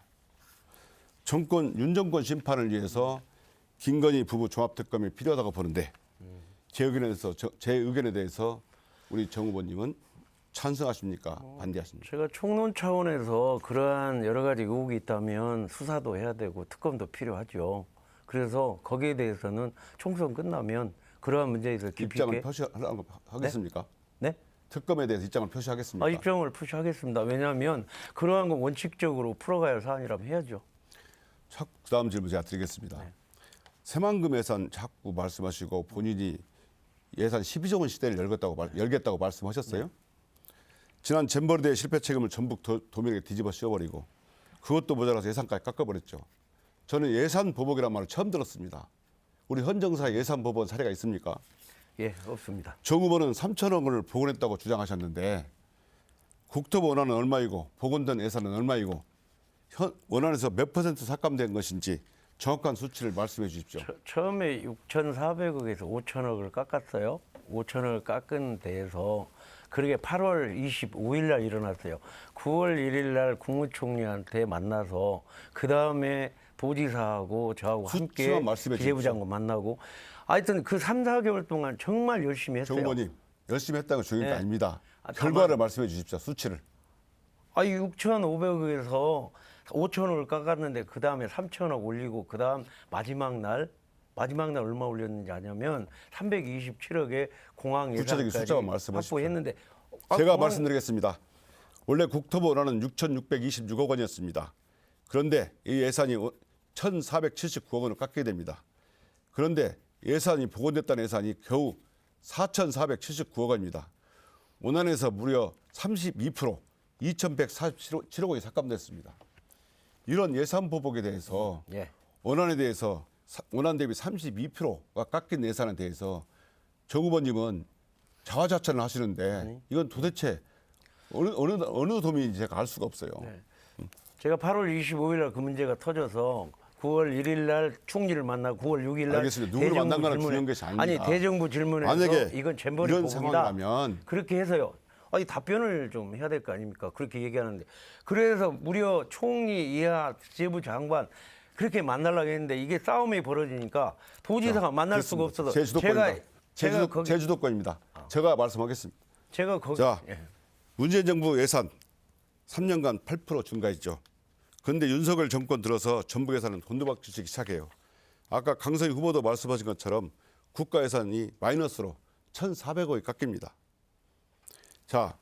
윤 정권 심판을 위해서 김건희 부부 종합특검이 필요하다고 보는데 제 의견에 대해서 우리 정 후보님은 찬성하십니까? 반대하십니까? 제가 총론 차원에서 그러한 여러 가지 의혹이 있다면 수사도 해야 되고 특검도 필요하죠. 그래서 거기에 대해서는 총선 끝나면 그러한 문제에 대해서 깊이 입장을 있게 표시하겠습니까? 네? 특검에 대해서 입장을 표시하겠습니까? 입장을 표시하겠습니다. 왜냐하면 그러한 건 원칙적으로 풀어가야 할 사안이라면 해야죠. 다음 질문 제가 드리겠습니다. 새만금 예산 자꾸 말씀하시고 본인이 예산 12조 원 시대를 열겠다고 말씀하셨어요. 지난 잼버리대 실패 책임을 전북 도민에게 뒤집어 씌워버리고 그것도 모자라서 예산까지 깎아버렸죠. 저는 예산 보복이라는 말을 처음 들었습니다. 우리 헌정사에 예산 보복 사례가 있습니까? 예, 없습니다. 정 후보는 3천억 원을 복원했다고 주장하셨는데 국토부 원안은 얼마이고 복원된 예산은 얼마이고 원안에서 몇 퍼센트 삭감된 것인지 정확한 수치를 말씀해 주십시오. 처음에 6,400억에서 5천억을 깎았어요. 5천억을 깎은 데에서 그러게 8월 25일 날 일어났어요. 9월 1일 날 국무총리한테 만나서 그 다음에 도지사하고 저하고 함께 수치만 말씀해 기재부 주십시오. 장관 만나고 하여튼 그 3, 4개월 동안 정말 열심히 정 했어요. 후보님 열심히 했다는 거 중요한 게 네. 아닙니다. 아, 결과를 말씀해 주십시오. 수치를. 6,500억에서 5천억을 깎았는데 그 다음에 3천억 올리고 그 다음 마지막 날 얼마 올렸는지 아냐면 327억에 공항 구체적인 예산까지 숫자만 말씀하십시오. 확보했는데 제가 말씀드리겠습니다. 원래 국토부 원안은 6,626억 원이었습니다. 그런데 이 예산이 1,479억 원을 깎게 됩니다. 그런데 예산이 복원됐다는 예산이 겨우 4,479억 원입니다. 원안에서 무려 32% 2,147억 원이 삭감됐습니다. 이런 예산 보복에 대해서 예. 원안에 대해서 원안 대비 32%가 깎인 예산에 대해서 정 후보님은 자화자찬을 하시는데 이건 도대체 어느 도민인지 제가 알 수가 없어요. 네. 제가 8월 25일 날 그 문제가 터져서 9월 1일 날 총리를 만나고 9월 6일 날 알겠습니다. 누구를 만난 거는 중요한 것이 아닙니다. 아니 대정부 질문에서 만약에 이건 잼버리 이런 보복이다. 상황이라면 그렇게 해서요. 아니 답변을 좀 해야 될 거 아닙니까? 그렇게 얘기하는데 그래서 무려 총리 이하 기재부 장관 그렇게 만나려고 했는데 이게 싸움이 벌어지니까 도지사가 만날 수가 없어서 제주도권입니다. 제가 말씀하겠습니다. 제가 거기 자, 예. 문재인 정부 예산 3년간 8% 증가했죠. 그런데 윤석열 정권 들어서 전북 예산은 곤두박질치기 시작해요. 아까 강서희 후보도 말씀하신 것처럼 국가 예산이 마이너스로 1,400억이 깎입니다. 자,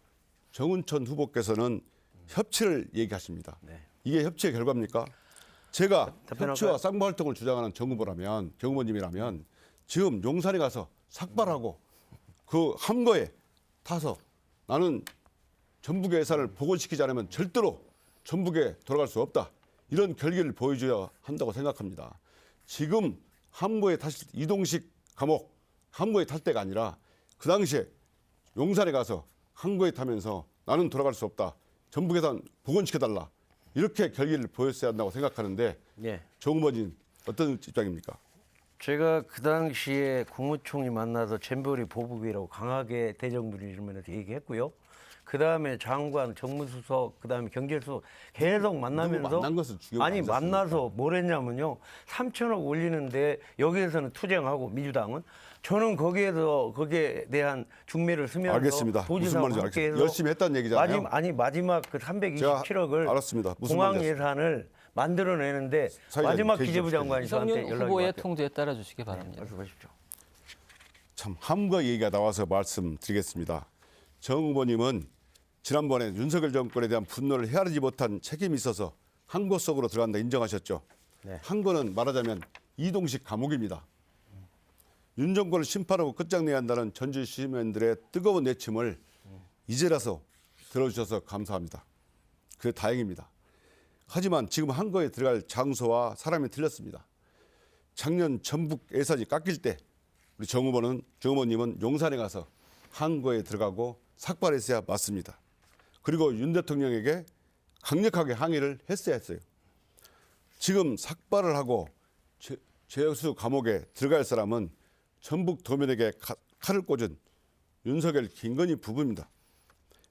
정운천 후보께서는 협치를 얘기하십니다. 네. 이게 협치의 결과입니까? 제가 답변할까요? 협치와 쌍방 활동을 주장하는 정 후보님이라면 지금 용산에 가서 삭발하고 그 함거에 타서 나는 전북의 예산을 복원시키지 않으면 절대로 전북에 돌아갈 수 없다. 이런 결기를 보여줘야 한다고 생각합니다. 지금 함거에 타실 이동식 감옥 함거에 탈 때가 아니라 그 당시에 용산에 가서 함거에 타면서 나는 돌아갈 수 없다. 전북 예산 복원시켜달라. 이렇게 결기를 보였어야 한다고 생각하는데 예. 정 후보님 어떤 입장입니까? 제가 그 당시에 국무총리 만나서 잼버리 보복이라고 강하게 대정부 질문에서 얘기했고요. 그 다음에 장관, 정무수석, 그 다음에 경제수석 계속 만나면서 만난 것은 중요하지 아니 않습니까? 만나서 뭘 했냐면요. 3천억 올리는데 여기에서는 투쟁하고 민주당은 저는 거기에 대한 중매를 쓰면서 알겠습니다. 무슨 도지사와 말인지 함께 알겠습니다. 해서 열심히 했다는 얘기잖아요. 마지막 그 327억을 알았습니다. 무슨 공항 말인지 예산을 만들어내는데 사회자님, 마지막 계시죠. 기재부 장관이 저한테 이성윤 연락이 후보의 왔대요. 통제에 따라 주시기 바랍니다. 말씀하십시오. 참 함거 얘기가 나와서 말씀드리겠습니다. 정 후보님은 지난번에 윤석열 정권에 대한 분노를 헤아리지 못한 책임이 있어서 항거 속으로 들어간다 인정하셨죠. 네. 항거는 말하자면 이동식 감옥입니다. 윤 정권을 심판하고 끝장내야 한다는 전주 시민들의 뜨거운 내침을 이제라서 들어주셔서 감사합니다. 그게 다행입니다. 하지만 지금 한거에 들어갈 장소와 사람이 틀렸습니다. 작년 전북 예산이 깎일 때 우리 정 후보님은 용산에 가서 한거에 들어가고 삭발했어야 맞습니다. 그리고 윤 대통령에게 강력하게 항의를 했어야 했어요. 지금 삭발을 하고 죄수 감옥에 들어갈 사람은 전북 도민에게 칼을 꽂은 윤석열, 김건희 부부입니다.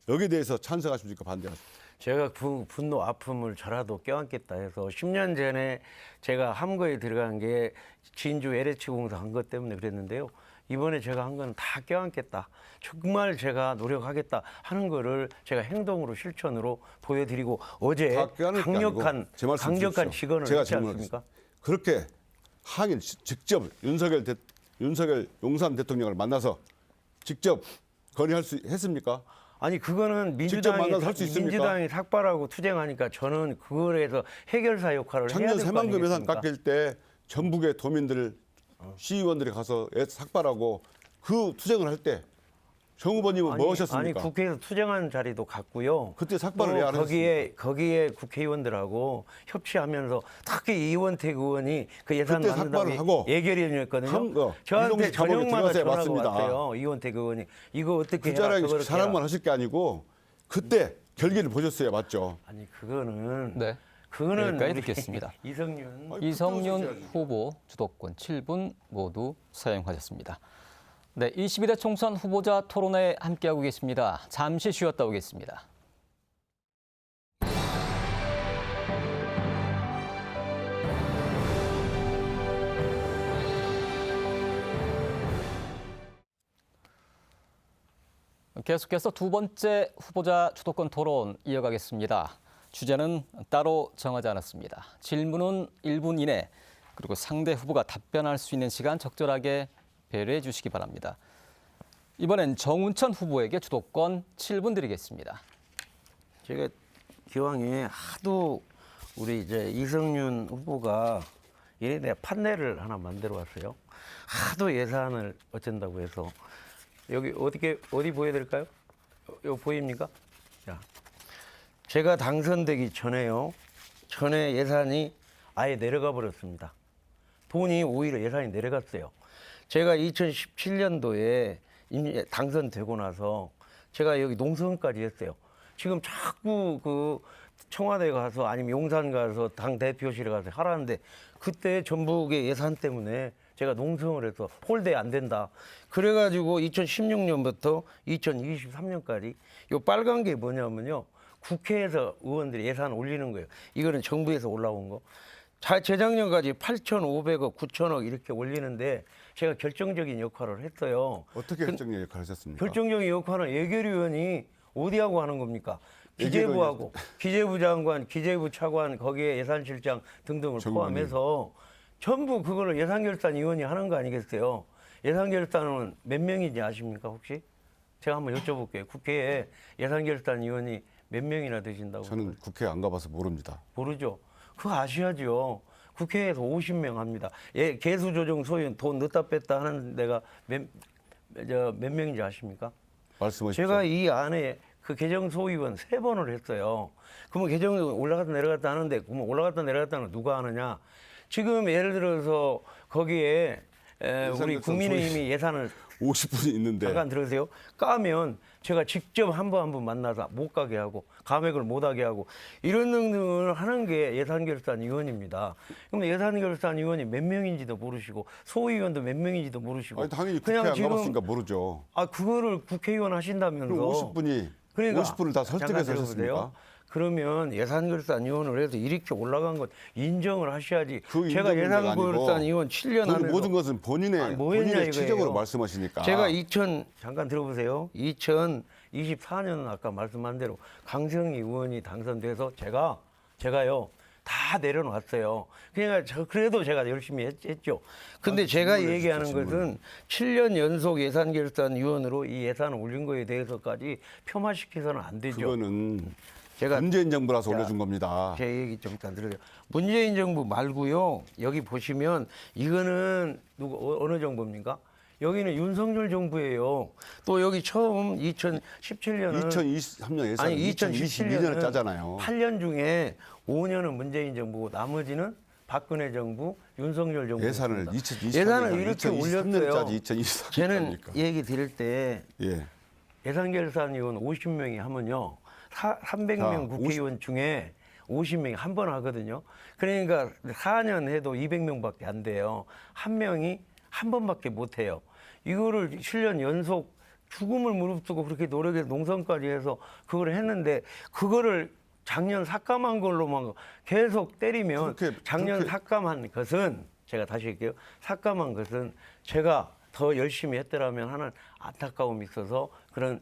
여기에 대해서 찬성하십니까? 반대하십니까? 제가 분노 아픔을 저라도 껴안겠다 해서 10년 전에 제가 함거에 들어간 게 진주 LH 공사 한 것 때문에 그랬는데요. 이번에 제가 한 거는 다 껴안겠다. 정말 제가 노력하겠다 하는 거를 제가 행동으로 실천으로 보여드리고 어제 다 껴안을 게 아니고 제 말씀 강력한 주십시오. 직언을 제가 했지 않습니까? 그렇게 항일 직접 윤석열 용산 대통령을 만나서 직접 건의할 수 했습니까? 아니 그거는 직접 만나서 할 수 있습니까? 민주당이 삭발하고 투쟁하니까 저는 그거에 해서 해결사 역할을 해야 작년 될 거 새만금 예산 아니겠습니까? 깎일 때 전북의 도민들 시의원들이 가서 삭발하고 그 투쟁을 할 때 정 후보님은 뭐 하셨습니까? 아니 국회에서 투쟁한 자리도 갔고요. 그때 삭발을 또 왜 안 하셨습니까? 거기에 국회의원들하고 협치하면서 특히 이원택 의원이 그 예산 그때 만든다고 삭발을 하고 예결위원이었거든요. 저한테 이동식 감옥에 저녁마다 들어가서야 전화가 맞습니다. 왔어요. 이원택 의원이 이거 어떻게 그 해라 자랑이 저거를 자랑만 해라. 하실 게 아니고 그때 결기를 보셨어야 맞죠. 아니 그거는 네. 그거는 여기까지 우리 듣겠습니다. 이성윤 이성윤 후보 주도권 7분 모두 사용하셨습니다. 네, 22대 총선 후보자 토론회에 함께하고 계십니다. 잠시 쉬었다 오겠습니다. 계속해서 두 번째 후보자 주도권 토론 이어가겠습니다. 주제는 따로 정하지 않았습니다. 질문은 1분 이내, 그리고 상대 후보가 답변할 수 있는 시간 적절하게 배려해 주시기 바랍니다. 이번엔 정운천 후보에게 주도권 7분 드리겠습니다. 제가 기왕에 하도 우리 이제 이성윤 후보가 이에 대해 판례를 하나 만들어 왔어요. 하도 예산을 어쩐다고 해서 여기 어디 보여드릴까요? 여기 보입니까? 자, 제가 당선되기 전에요. 전에 예산이 아예 내려가 버렸습니다. 돈이 오히려 예산이 내려갔어요. 제가 2017년도에 당선되고 나서 제가 여기 농성까지 했어요. 지금 자꾸 그 청와대 가서 아니면 용산 가서 당 대표실에 가서 하라는데 그때 전북의 예산 때문에 제가 농성을 해서 폴대 안 된다. 그래가지고 2016년부터 2023년까지 이 빨간 게 뭐냐면요. 국회에서 의원들이 예산 올리는 거예요. 이거는 정부에서 올라온 거. 재작년까지 8,500억, 9,000억 이렇게 올리는데 제가 결정적인 역할을 했어요. 어떻게 결정력 역할을 하셨습니까? 결정적인 역할은 예결위원이 어디하고 하는 겁니까? 기재부하고 기재부 장관, 기재부 차관, 거기에 예산실장 등등을 정관이. 포함해서 전부 그거를 예산결산위원이 하는 거 아니겠어요? 예산결산은 몇 명인지 아십니까 혹시? 제가 한번 여쭤볼게요. 국회에 예산결산위원이 몇 명이나 되신다고? 저는 국회 안 가봐서 모릅니다. 모르죠. 그거 아셔야죠. 국회에서 50명 합니다. 예, 개수조정 소위 돈 넣다 뺐다 하는 데가 몇 명인지 아십니까? 말씀하십시오. 제가 이 안에 그 개정 소위원 3번을 했어요. 그러면 개정이 올라갔다 내려갔다 하는데 그러면 올라갔다 내려갔다는 누가 하느냐? 지금 예를 들어서 거기에 우리 국민의힘이 예산을 50분이 있는데 잠깐 들으세요. 까면 제가 직접 한 번 만나서 못 가게 하고 감액을 못 하게 하고 이런 등등을 하는 게 예산결산위원입니다. 그럼 예산결산위원이 몇 명인지도 모르시고 소위원도 몇 명인지도 모르시고 아니, 당연히 국회 안 가봤으니까 모르죠. 그거를 국회의원 하신다면서 그럼 50분이 그러니까 50분을 다 설득해서 잠깐 하셨습니까? 들어보세요. 그러면 예산결산위원을 해서 이렇게 올라간 것 인정을 하셔야지. 그 제가 인정 문제가 예산결산위원 7년 그 하면서 모든 것은 뭐 했냐 본인의 최적으로 이거예요. 말씀하시니까. 제가 잠깐 들어보세요. 2024년은 아까 말씀한 대로 강성희 의원이 당선돼서 제가요 다 내려놨어요. 그러니까 그래도 제가 열심히 했죠. 근데 제가 질문해 얘기하는 주십시오, 것은 7년 연속 예산결산위원으로 이 예산을 올린 거에 대해서까지 폄하시켜서는 안 되죠. 그거는 제가 문재인 정부라서 자, 올려준 겁니다. 제 얘기 좀 잠깐 들으세요. 문재인 정부 말고요. 여기 보시면 이거는 어느 정부입니까? 여기는 윤석열 정부예요. 또 여기 처음 2017년은 2023년 예산 아니 2022년에 짜잖아요. 8년 중에 5년은 문재인 정부고 나머지는 박근혜 정부, 윤석열 정부. 예산을 2023년 예산을 이렇게 올렸어요. 짜지 2023년 저는 얘기 드릴 때 예. 예산결산위원 50명이 하면요. 300명 자, 국회의원 중에 50명이 한 번 하거든요. 그러니까 4년 해도 200명밖에 안 돼요. 한 명이 한 번밖에 못 해요. 이거를 7년 연속 죽음을 무릅쓰고 그렇게 노력해서 농성까지 해서 그걸 했는데 그거를 작년 삭감한 걸로만 계속 때리면 작년 삭감한 것은 제가 다시 할게요. 삭감한 것은 제가 더 열심히 했더라면 하는 안타까움이 있어서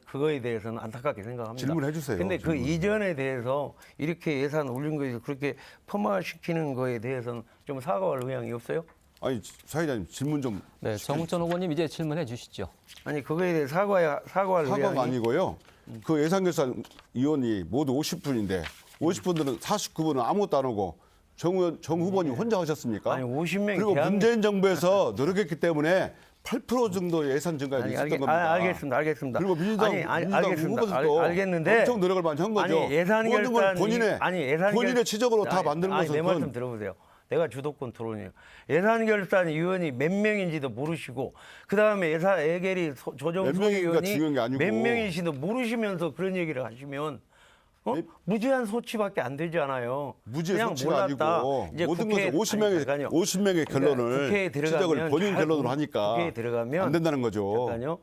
그거에 대해서는 안타깝게 생각합니다. 질문해 주세요. 근데 그 이전에 대해서 이렇게 예산 올린 거에서 그렇게 폄하시키는 거에 대해서는 좀 사과할 의향이 없어요? 아니 사회자님 질문 좀. 네, 정운천 후보님 이제 질문해 주시죠. 아니 그거에 대해 사과할 의향이 사과가 아니고요. 그 예산결산위원이 모두 50분인데 50분들은 49분은 아무것도 안 하고 정 후보님 혼자 하셨습니까? 아니 50명이 그리고 문재인 정부에서 노력했기 때문에 8% 정도 예산 증가가 있었던 겁니다. 알겠습니다. 그리고 민주당 후보들도 알겠는데 엄청 노력을 많이 한 거죠. 아니 예산결산 모든 걸 본인의 지적으로 다 만든 것은 내 말씀 들어보세요. 내가 주도권 토론이에요. 예산결산위원이 몇 명인지도 모르시고 그 다음에 예결위 조정소 의원이 몇 명인지도 모르시면서 그런 얘기를 하시면 무죄한 소치밖에 안 되잖아요. 무죄 그냥 소치가 몰랐다. 아니고 이제 모든 것을 50명의 결론을 국회에 지적을 본인 결론으로 하니까 국회에 들어가면 안 된다는 거죠. 잠깐요.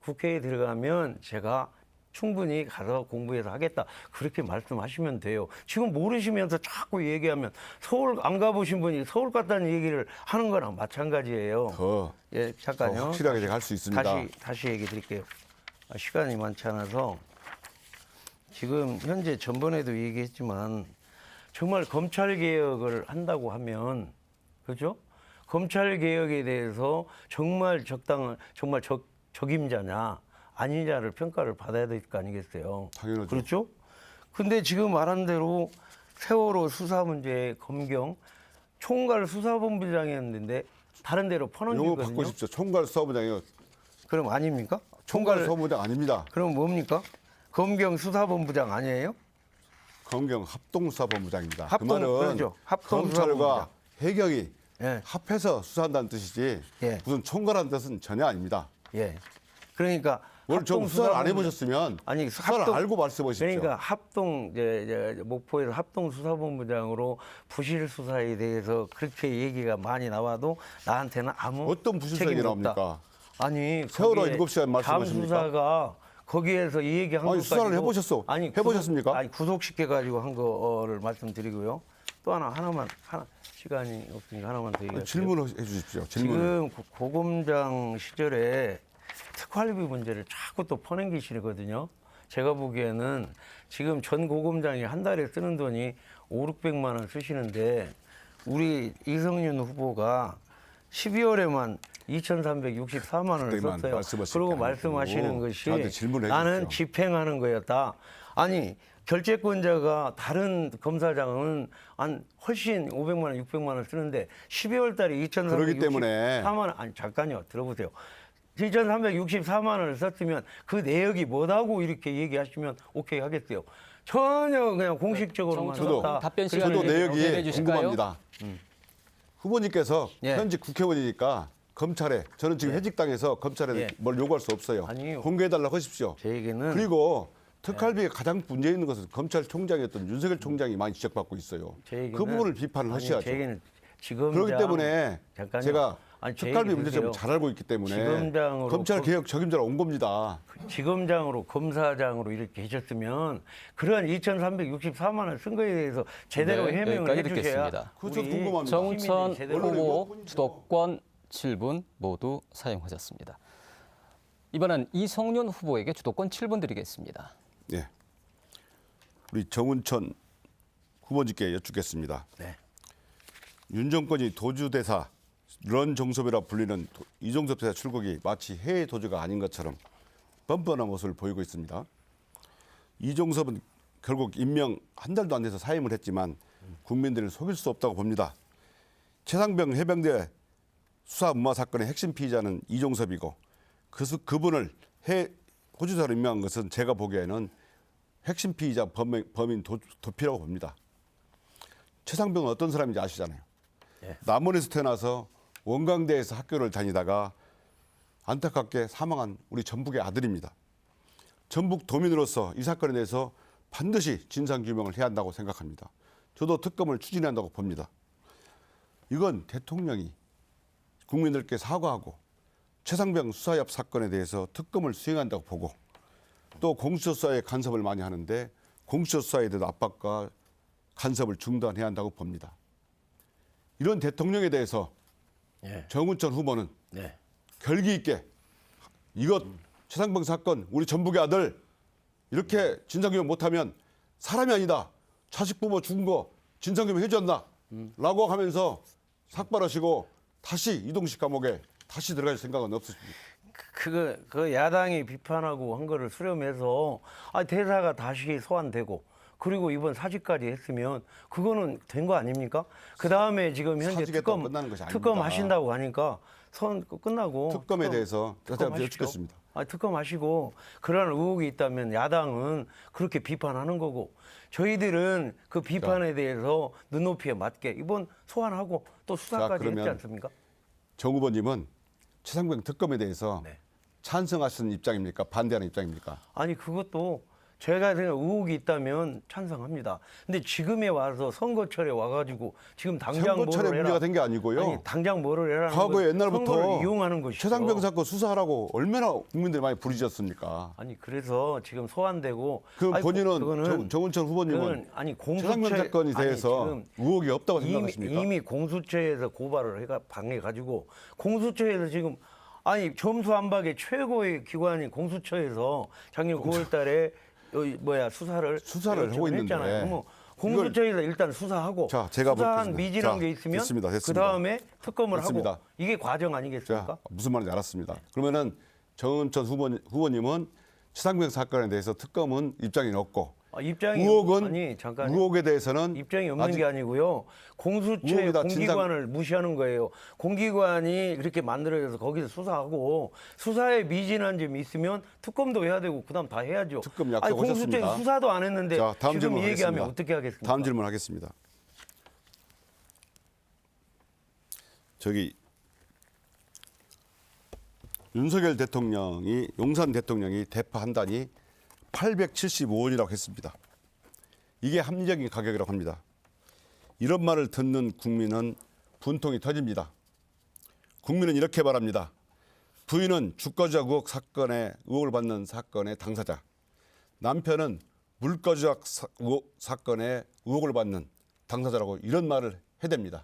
국회에 들어가면 제가 충분히 가서 공부해서 하겠다. 그렇게 말씀하시면 돼요. 지금 모르시면서 자꾸 얘기하면 서울 안 가보신 분이 서울 갔다는 얘기를 하는 거랑 마찬가지예요. 더 잠깐요. 확실하게 제가 할 수 있습니다. 다시 얘기 드릴게요. 시간이 많지 않아서 지금 현재 전번에도 얘기했지만 정말 검찰 개혁을 한다고 하면 그렇죠? 검찰 개혁에 대해서 정말 적임자냐 아니냐를 평가를 받아야 될 거 아니겠어요? 당연하죠. 그렇죠? 근데 지금 말한 대로 세월호 수사 문제 검경 총괄 수사본부장이었는데 다른 데로 용어 퍼넘기거든요. 바꾸십시오. 총괄 수사부장이요. 그럼 아닙니까? 총괄 수사부장 아닙니다. 그럼 뭡니까? 검경 수사본부장 아니에요? 검경 합동수사본부장입니다. 합동, 그 말은 그렇죠. 검찰과 해경이 예. 합해서 수사한다는 뜻이지 예. 무슨 총괄한 뜻은 전혀 아닙니다. 예. 그러니까 오늘 좀 수사를 안 해보셨으면 수사를 알고 말씀하십시오. 그러니까 목포에서 합동수사본부장으로 부실 수사에 대해서 그렇게 얘기가 많이 나와도 나한테는 아무 어떤 부실 수사가 책임이 없다. 나옵니까? 아니 세월호 거기에 7시간 말씀하십니까? 잠수사가 거기에서 이 얘기한 아니, 것까지도 수사를 해보셨습니까? 구속시켜 가지고 한 거를 말씀드리고요. 또 하나만 시간이 없으니까 하나만 더 얘기할게요. 질문을 해주십시오. 질문을. 지금 고검장 시절에 특활비 문제를 자꾸 또 퍼넘기시거든요. 제가 보기에는 지금 전 고검장이 한 달에 쓰는 돈이 500~600만 원 쓰시는데 우리 이성윤 후보가 12월에만 2,364만 원을 썼어요. 그리고 말씀하시는 것이 나는 집행하는 거였다. 아니 결재권자가 다른 검사장은 훨씬 500만 원, 600만 원 쓰는데 12월 달에 2,364만 원 아니 잠깐요. 들어보세요. 2,364만 원을 썼으면 그 내역이 뭐다고 이렇게 얘기하시면 오케이 하겠어요. 전혀 그냥 공식적으로만 썼다. 답변 시간을 저도 내역이 주실까요? 궁금합니다. 후보님께서 예. 현직 국회의원이니까 검찰에 저는 지금 해직당해서 검찰에 예. 뭘 요구할 수 없어요. 아니요. 공개해달라고 하십시오. 제 얘기는 그리고 특활비에 가장 문제 있는 것은 검찰총장이었던 윤석열 총장이 많이 지적받고 있어요. 그 부분을 비판을 하셔야죠. 제 얘기는 지검장, 그렇기 때문에 잠깐요. 제가 제 특활비 얘기 문제점을 들으세요. 잘 알고 있기 때문에 지검장으로 검찰 개혁 적임자로 온 겁니다. 지검장으로 검사장으로 이렇게 계셨으면 그런 2,364만 원 쓴 거에 대해서 제대로 네, 해명을 여기까지 해주셔야 듣겠습니다. 그것도 우리 궁금합니다. 정운천 제대로 후보 주도권 7분 모두 사용하셨습니다. 이번엔 이성윤 후보에게 주도권 7분 드리겠습니다. 네. 우리 정운천 후보님께 여쭙겠습니다. 네. 윤 정권이 도주대사, 런정섭이라 불리는 이종섭 대사 출국이 마치 해외 도주가 아닌 것처럼 뻔뻔한 모습을 보이고 있습니다. 이종섭은 결국 임명 한 달도 안 돼서 사임을 했지만 국민들을 속일 수 없다고 봅니다. 최상병 해병대 수사 음모 사건의 핵심 피의자는 이종섭이고 그분을 호주사로 임명한 것은 제가 보기에는 핵심 피의자 범인 도피라고 봅니다. 최상병은 어떤 사람인지 아시잖아요. 예. 남원에서 태어나서 원광대에서 학교를 다니다가 안타깝게 사망한 우리 전북의 아들입니다. 전북 도민으로서 이 사건에 대해서 반드시 진상규명을 해야 한다고 생각합니다. 저도 특검을 추진해야 한다고 봅니다. 이건 대통령이 국민들께 사과하고 최상병 수사협 사건에 대해서 특검을 수행한다고 보고 또 공수처 수사에 간섭을 많이 하는데 공수처 수사에 대한 압박과 간섭을 중단해야 한다고 봅니다. 이런 대통령에 대해서 예. 정운천 후보는 네. 결기 있게 이것 최상병 사건 우리 전북의 아들 이렇게 진상규명 못하면 사람이 아니다. 자식 부모 죽은 거 진상규명 해줬나? 라고 하면서 삭발하시고 다시 이동식 감옥에 다시 들어갈 생각은 없으십니까? 그 야당이 비판하고 한 거를 수렴해서 대사가 다시 소환되고 그리고 이번 사직까지 했으면 그거는 된 거 아닙니까? 그 다음에 지금 현재 사직했다고 끝나는 것이 아닙니다. 특검 하신다고 하니까 끝나고 특검에 대해서 제가 하십시오. 여쭙겠습니다. 특검 하시고 그런 의혹이 있다면 야당은 그렇게 비판하는 거고 저희들은 그 비판에 대해서 눈높이에 맞게 이번 소환하고 또 수사까지 했지 그러면 않습니까? 정 후보님은 최상병 특검에 대해서 네. 찬성하시는 입장입니까? 반대하는 입장입니까? 아니 그것도 제가 생각 의혹이 있다면 찬성합니다. 근데 지금에 와서 선거철에 와가지고 지금 당장 선거철에 뭐를 해라. 문제가 된 게 아니고요. 아니 당장 뭐를 해라. 과거에 옛날부터 선거를 이용하는 것이죠. 최상병 사건 수사하라고 얼마나 국민들이 많이 부르짖었습니까? 아니 그래서 지금 소환되고. 그 아니, 본인은 그거는 정운천 후보님은 그거는 아니 최상병 사건에 대해서 지금 의혹이 없다고 생각하십니까? 이미 공수처에서 고발을 방해가지고 공수처에서 지금 아니 점수 안 박의 최고의 기관인 공수처에서 작년 9월달에 수사를 하고 있는데 했잖아요. 뭐 공수처에서 일단 수사하고 자, 제가 수사한 묻겠습니다. 미진한 자, 게 있으면 됐습니다. 그 다음에 특검을 됐습니다. 하고 이게 과정 아니겠습니까? 자, 무슨 말인지 알았습니다. 그러면은 정운천 후보님은 최상병 사건에 대해서 특검은 입장이 없고 입장이 의혹은 아니 잠깐 의혹에 대해서는 입장이 없는 아직 게 아니고요. 공수처의 의혹이다, 공기관을 무시하는 거예요. 공기관이 그렇게 만들어져서 거기서 수사하고 수사에 미진한 점이 있으면 특검도 해야 되고 그다음 다 해야죠. 특검 아니 약속하셨습니다. 공수처에 수사도 안 했는데 자, 다음 지금 질문 이 얘기하면 하겠습니다. 어떻게 하겠습니까? 다음 질문 하겠습니다. 윤석열 대통령이 용산 대통령이 대파 한 단이 875원이라고 했습니다. 이게 합리적인 가격이라고 합니다. 이런 말을 듣는 국민은 분통이 터집니다. 국민은 이렇게 말합니다. 부인은 주가 조작 의혹을 받는 사건의 당사자. 남편은 물가 조작 사건의 의혹을 받는 당사자라고 이런 말을 해댑니다.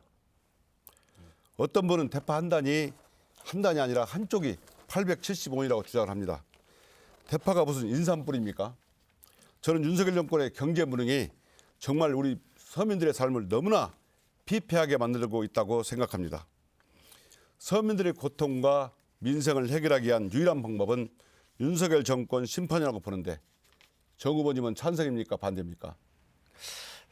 어떤 분은 대파 한 단이 아니라 한쪽이 875원이라고 주장을 합니다. 대파가 무슨 인삼뿌리입니까? 저는 윤석열 정권의 경제 무능이 정말 우리 서민들의 삶을 너무나 피폐하게 만들고 있다고 생각합니다. 서민들의 고통과 민생을 해결하기 위한 유일한 방법은 윤석열 정권 심판이라고 보는데 정 후보님은 찬성입니까? 반대입니까?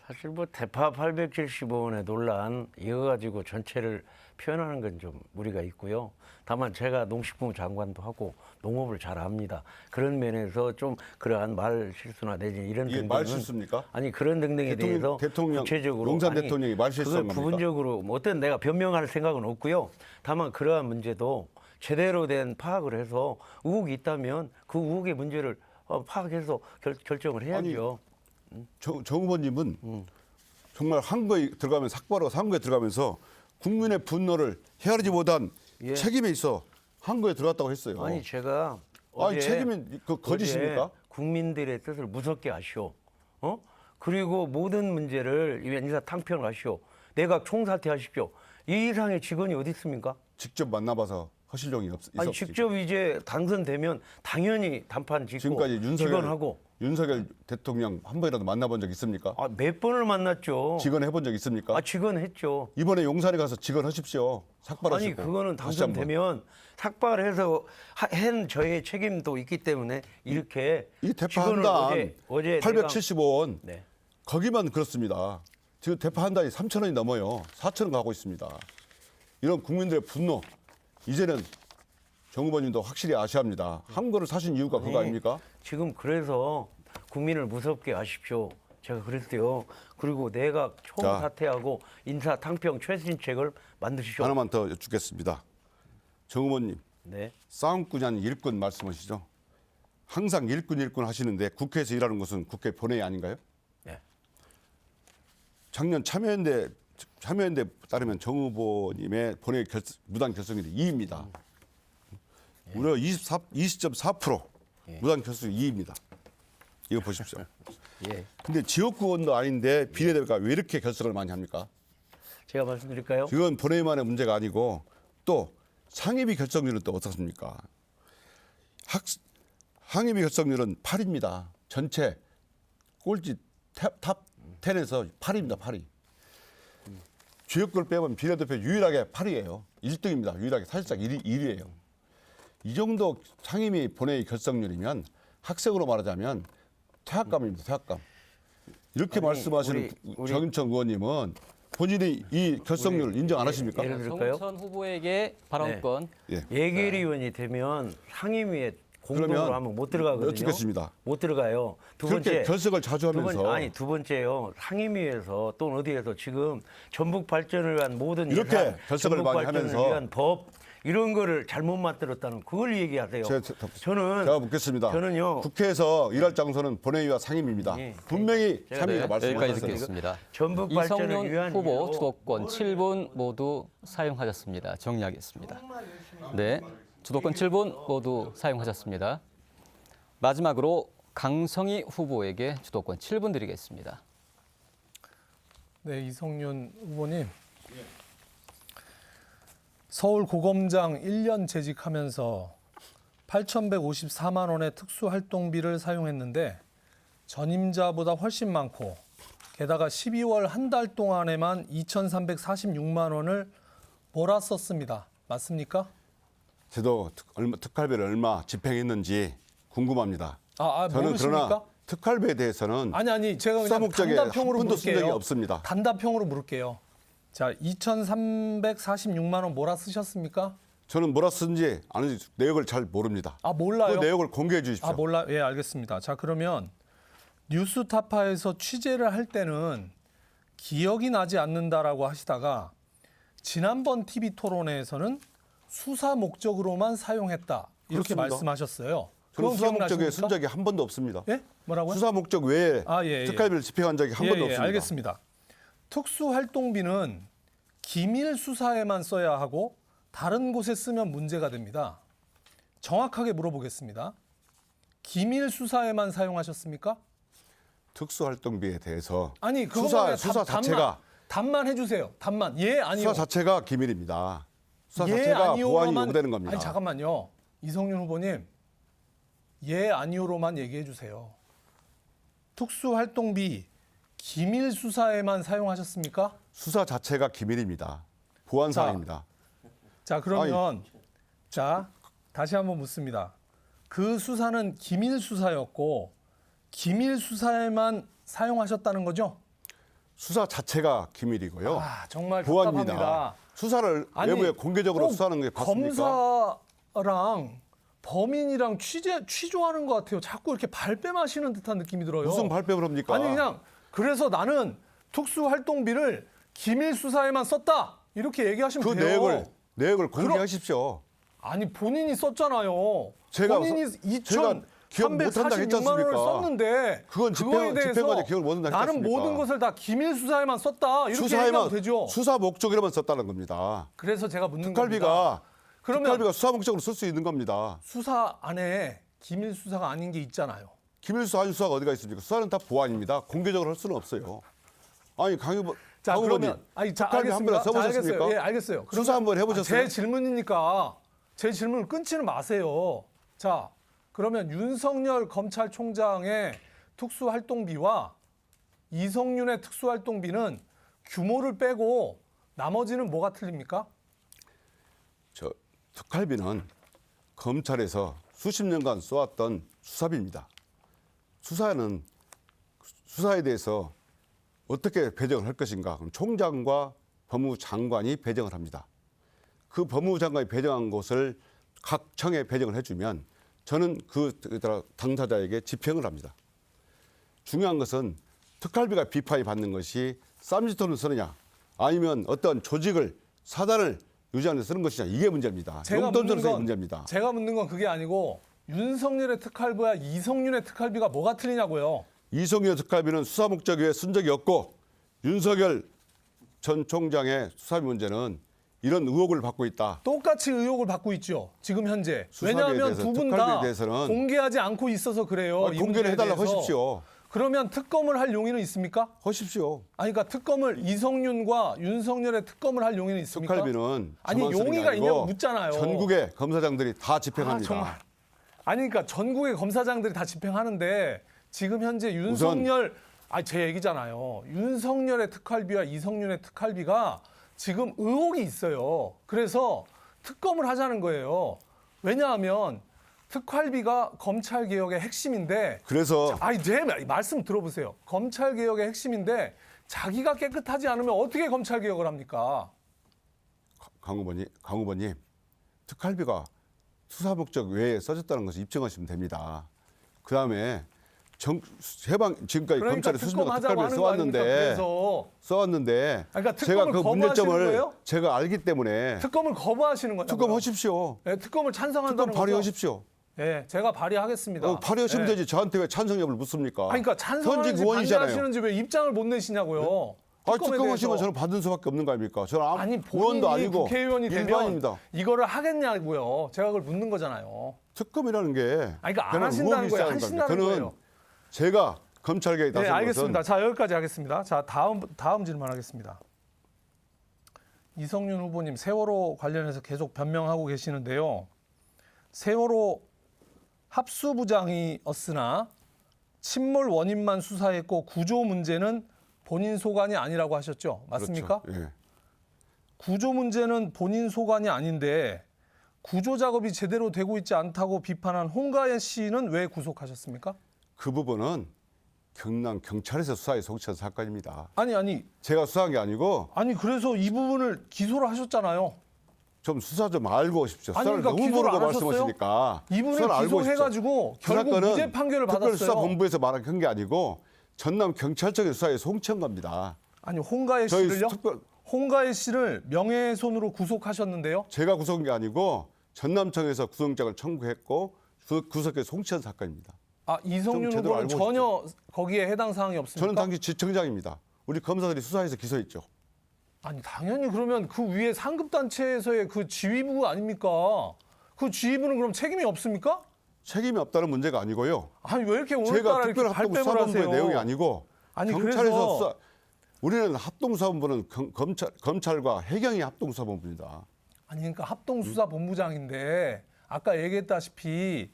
사실 대파 875원의 논란 이거 가지고 전체를 표현하는 건 좀 무리가 있고요. 다만 제가 농식품 장관도 하고 농업을 잘 압니다. 그런 면에서 좀 그러한 말 실수나 내지 이런 이게 등등은 말 실수입니까? 아니 그런 등등에 대해서 대통령 용산 대통령이 말 실수한 그걸 겁니까? 부분적으로 어떤 내가 변명할 생각은 없고요. 다만 그러한 문제도 제대로 된 파악을 해서 의혹이 있다면 그 의혹의 문제를 파악해서 결정을 해야죠. 정 후보님은 정말 한거에 들어가면 삭발하고 상거에 들어가면서 국민의 분노를 헤아리지 못한 예. 책임에 있어 한거에 들어갔다고 했어요. 아니 제가 아니 어제 책임이 거짓입니까? 어제 국민들의 뜻을 무섭게 하시오. 그리고 모든 문제를 인사탕평을 하시오. 내각 총사퇴하십시오. 이 이상의 직원이 어디 있습니까? 직접 만나봐서 허실용이 있었지. 아니 직접 이제 당선되면 당연히 단판 짓고 지금까지 직원하고 윤석열 대통령 한 번이라도 만나본 적 있습니까? 몇 번을 만났죠. 직원해본 적 있습니까? 직원했죠. 이번에 용산에 가서 직원하십시오. 삭발하시고. 아니 그거는 다시 한번. 당선되면 삭발해서 한 저의 책임도 있기 때문에 이렇게 이 대파 직원을 한단 어제 875원 네. 거기만 그렇습니다. 지금 대파 한 단이 3,000원이 넘어요. 4,000원 가고 있습니다. 이런 국민들의 분노 이제는 정 후보님도 확실히 아셔야 합니다. 한국을 사신 이유가 그거 아닙니까? 지금 그래서 국민을 무섭게 하십시오. 제가 그랬대요. 그리고 내각 총사퇴하고 인사탕평 최신책을 만드시오. 하나만 더 여쭙겠습니다. 정 후보님, 네. 싸움꾼이 아닌 일꾼 말씀하시죠? 항상 일꾼 하시는데 국회에서 일하는 것은 국회 본회의 아닌가요? 네. 작년 참여연대 따르면 정 후보님의 본회의 무단 결성률이 2입니다. 무려 20.4% 무단 결성률 2입니다. 이거 보십시오. 예. 근데 지역구 의원도 아닌데 비례대표가 왜 이렇게 결석을 많이 합니까? 제가 말씀드릴까요? 이건 본회의만의 문제가 아니고 또 상임위 결석률은 또 어떻습니까? 상임위 결석률은 8입니다. 전체 꼴찌 탑 10에서 8입니다. 8위. 지역구를 빼면 비례대표 유일하게 8위예요. 1등입니다. 유일하게 사실상 1위예요. 이 정도 상임위 본회의 결석률이면 학생으로 말하자면 퇴학감입니다. 퇴학감. 이렇게 아니, 말씀하시는 우리- 정임청 의원님은 본인이 이 결석률을 인정 안 하십니까? 예를 들을까요? 정우천 후보에게 발언권 예. 예결위원이 되면 상임위에 공동으로 그러면 하면 못 들어가거든요. 여쭙겠습니다. 못 들어가요. 두 그렇게 번째 결석을 자주 하면서 아니 두 번째요. 상임위에서 또는 어디에서 지금 전북 발전을 위한 모든 이렇게 예산, 결석을 전북 많이 발전을 하면서 위한 법 이런 거를 잘못 만들었다는 그걸 얘기하세요. 제가 묻겠습니다. 저는요. 국회에서 일할 장소는 본회의와 상임위입니다. 예. 분명히 제가 참여가 네, 여기까지 말씀하셨어요. 듣겠습니다. 전북 발전을 이성윤 위한 후보 일로 주도권 7분 모두 사용하셨습니다. 정리하겠습니다. 네, 주도권 7분 모두 사용하셨습니다. 마지막으로 강성희 후보에게 주도권 7분 드리겠습니다. 네, 이성윤 후보님. 서울고검장 1년 재직하면서 8,154만 원의 특수활동비를 사용했는데 전임자보다 훨씬 많고 게다가 12월 한 달 동안에만 2,346만 원을 몰았었습니다. 맞습니까? 저도 특활비를 얼마 집행했는지 궁금합니다. 저는 모르십니까? 그러나 특활비에 대해서는 아니 제가 수사 그냥 목적에 단답형으로 한 푼도 쓴 적이 물을게요. 없습니다. 단답형으로 물을게요. 자, 2,346만 원 몰아 쓰셨습니까? 저는 뭐라 쓴지 아는지 내역을 잘 모릅니다. 아, 그 몰라요? 내역을 공개해 주십시오. 아, 몰라. 예, 알겠습니다. 자, 그러면 뉴스타파에서 취재를 할 때는 기억이 나지 않는다라고 하시다가 지난번 TV 토론회에서는 수사 목적으로만 사용했다. 이렇게 그렇습니다. 말씀하셨어요. 저는 그건 수사 목적에 기억나십니까? 쓴 적이 한 번도 없습니다. 예? 뭐라고요? 수사 목적 외에 예. 특활비를 집행한 적이 한 번도 없습니다. 알겠습니다. 특수활동비는 기밀 수사에만 써야 하고 다른 곳에 쓰면 문제가 됩니다. 정확하게 물어보겠습니다. 기밀 수사에만 사용하셨습니까? 특수활동비에 대해서 아니, 그거 수사 자체가 답만 해주세요. 답만. 예, 아니요. 수사 자체가 기밀입니다. 수사 예, 자체가 보안이 아니요로만. 요구되는 겁니다. 아니, 잠깐만요. 이성윤 후보님. 예, 아니요로만 얘기해 주세요. 특수활동비 기밀 수사에만 사용하셨습니까? 수사 자체가 기밀입니다. 보안 사항입니다. 자, 그러면 자, 다시 한번 묻습니다. 그 수사는 기밀 수사였고 기밀 수사에만 사용하셨다는 거죠? 수사 자체가 기밀이고요. 아, 정말 보안입니다. 답답합니다. 수사를 아니, 외부에 공개적으로 꼭 수사하는 게 맞습니까? 검사랑 범인이랑 취조하는 것 같아요. 자꾸 이렇게 발뺌하시는 듯한 느낌이 들어요. 무슨 발뺌을 합니까? 아니 그냥 그래서 나는 특수활동비를 기밀 수사에만 썼다 이렇게 얘기하시면 그 돼요. 내역을 공개하십시오. 아니 본인이 썼잖아요. 제가 본인이 기억 못한다 했지 2,346만 원을 않습니까? 썼는데 그건 그거에 대해서 집행관이 기억을 못한다 했지 나는 않습니까? 모든 것을 다 기밀 수사에만 썼다 이렇게 얘기하면 되죠. 수사 목적으로만 썼다는 겁니다. 그래서 제가 묻는 겁니다. 특활비가 그러면 특활비가 수사 목적으로 쓸 수 있는 겁니다. 수사 안에 기밀 수사가 아닌 게 있잖아요. 기밀 수사 아닌 수사가 어디가 있습니까? 수사는 다 보안입니다. 공개적으로 할 수는 없어요. 아니 강 후보 자, 강 그러면 후보님, 아니 자, 특활비 한 번 알겠습니다. 자, 써보셨습니까? 알겠어요. 예, 알겠어요. 수사 한번 해보셨어요? 제 질문이니까 제 질문을 끊지는 마세요. 자, 그러면 윤석열 검찰총장의 특수활동비와 이성윤의 특수활동비는 규모를 빼고 나머지는 뭐가 틀립니까? 저 특활비는 검찰에서 수십 년간 쏘았던 수사비입니다. 수사에 대해서 어떻게 배정을 할 것인가? 그럼 총장과 법무부 장관이 배정을 합니다. 그 법무부 장관이 배정한 곳을 각 청에 배정을 해주면 저는 그 당사자에게 집행을 합니다. 중요한 것은 특활비가 비파이 받는 것이 쌈짓돈을 쓰느냐 아니면 어떤 조직을 사단을 유지하는 데 쓰는 것이냐 이게 문제입니다. 용돈 정책이 문제입니다. 제가 묻는 건 그게 아니고 윤석열의 특활비와 이성윤의 특활비가 뭐가 틀리냐고요. 이성윤 특활비는 수사 목적 외에 쓴 적이 없고 윤석열 전 총장의 수사비 문제는 이런 의혹을 받고 있다. 똑같이 의혹을 받고 있죠. 지금 현재. 수사비에 왜냐하면 대해서, 두 분 특활비에 다 대해서는 공개하지 않고 있어서 그래요. 이 공개를 문제에 해달라고 대해서. 하십시오. 그러면 특검을 할 용의는 있습니까? 하십시오. 아니 그러니까 특검을 이성윤과 윤석열의 특검을 할 용의는 있습니까? 특활비는 아니 저만 쓰는 게 용의가 아니고 있냐고 묻잖아요. 전국의 검사장들이 다 집행합니다. 정말. 아니 그러니까 전국의 검사장들이 다 집행하는데 지금 현재 윤석열 제 얘기잖아요. 윤석열의 특활비와 이성윤의 특활비가 지금 의혹이 있어요. 그래서 특검을 하자는 거예요. 왜냐하면 특활비가 검찰 개혁의 핵심인데 그래서 제 말씀 들어보세요. 검찰 개혁의 핵심인데 자기가 깨끗하지 않으면 어떻게 검찰 개혁을 합니까? 강 후보님 특활비가 수사 목적 외에 써졌다는 것을 입증하시면 됩니다. 그다음에 지금까지 그러니까 검찰이 수신자가 특검하자고 특활비를 하는 거 아닙니까? 그래서 써왔는데 그러니까 제가 그 특검을 문제점을 거부하시는 거예요? 제가 알기 때문에 특검을 거부하시는 거냐고요. 특검 하십시오. 네, 특검을 찬성한다는 특검 거죠. 발의하십시오. 네, 제가 발의하겠습니다. 발의하시면 네. 되지. 저한테 왜 찬성 여부를 묻습니까? 아니, 그러니까 찬성하는지 현직 의원이잖아요. 반대하시는지 왜 입장을 못 내시냐고요. 특검 하시면 대해서. 저는 받을 수밖에 없는 거 아닙니까? 저는 아니 의원도 본인이 아니고 국회의원이 되면 일반인입니다. 이거를 하겠냐고요. 제가 그걸 묻는 거잖아요. 특검이라는 게 아니, 그러니까 안 그냥 하신다는 의혹이 거예요. 시작하는 하신다는 겁니다. 저는 거예요. 제가 검찰 개혁에 네, 나선 알겠습니다. 것은 자, 여기까지 하겠습니다. 자, 다음 질문하겠습니다. 이성윤 후보님 세월호 관련해서 계속 변명하고 계시는데요. 세월호 합수부장이었으나 침몰 원인만 수사했고 구조 문제는 본인 소관이 아니라고 하셨죠. 맞습니까? 그렇죠. 예. 구조 문제는 본인 소관이 아닌데 구조 작업이 제대로 되고 있지 않다고 비판한 홍가연 씨는 왜 구속하셨습니까? 그 부분은 경남 경찰에서 수사에 속한 사건입니다. 아니 제가 수사한 게 아니고 그래서 이 부분을 기소를 하셨잖아요. 좀 수사 좀 알고 오십시오. 아니, 수사를 그러니까 너무 기소를 모르고 안 하셨어요? 말씀하시니까 이분을 수사를 알고 오십시오. 기소해가지고 그 결국 사건은 무죄 판결을 받았어요. 특별수사본부에서 말한 게 아니고 전남 경찰청의 수사에 송치한 겁니다. 아니 홍가혜 저희 씨를요? 특별- 홍가혜 씨를 명예훼손으로 구속하셨는데요. 제가 구속한 게 아니고 전남청에서 구속영장을 청구했고 구속에 송치한 사건입니다. 이성윤 좀 제대로 후보는 알고 전혀 거기에 해당 사항이 없습니까? 저는 당시 지청장입니다. 우리 검사들이 수사해서 기소했죠. 아니 당연히 그러면 그 위에 상급 단체에서의 그 지휘부 아닙니까? 그 지휘부는 그럼 책임이 없습니까? 책임이 없다는 문제가 아니고요. 아니 왜 이렇게 제가 오늘따라 이렇게 발뺌을 특별합동수사본부의 하세요? 내용이 아니고 아니, 경찰에서 그래서- 수사. 우리는 합동수사본부는 검찰과 해경이 합동수사본부입니다. 아니 그러니까 합동수사본부장인데 아까 얘기했다시피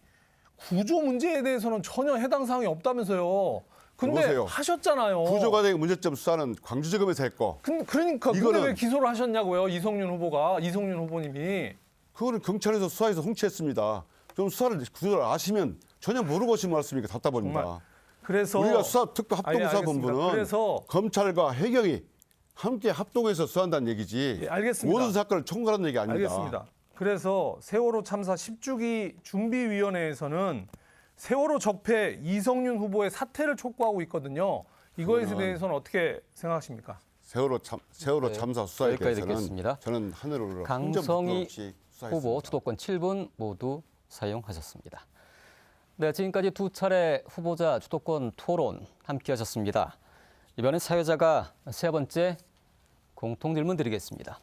구조 문제에 대해서는 전혀 해당 사항이 없다면서요. 근데 여보세요. 하셨잖아요. 구조과정의 문제점 수사는 광주지검에서 했고 그러니까 근데 이거는- 왜 기소를 하셨냐고요. 이성윤 후보님이. 그거는 경찰에서 수사해서 송치했습니다. 좀 구조를 아시면 전혀 모르고 오신 말씀이니까 답답합니다. 정말. 그래서 우리가 특별 알겠습니다. 합동수사본부는 그래서 검찰과 해경이 함께 합동해서 수사한다는 얘기지 예, 알겠습니다. 모든 사건을 총괄하는 얘기 아닙니다. 알겠습니다. 그래서 세월호 참사 10주기 준비위원회에서는 세월호 적폐 이성윤 후보의 사퇴를 촉구하고 있거든요. 이거에 대해서는 어떻게 생각하십니까? 세월호 네, 참사 수사에 여기까지 대해서는 듣겠습니다. 저는 하늘으로 강성희 없이 수사했습니다. 후보 주도권 7분 모두 사용하셨습니다. 네, 지금까지 두 차례 후보자 주도권 토론 함께하셨습니다. 이번엔 사회자가 세 번째 공통 질문 드리겠습니다.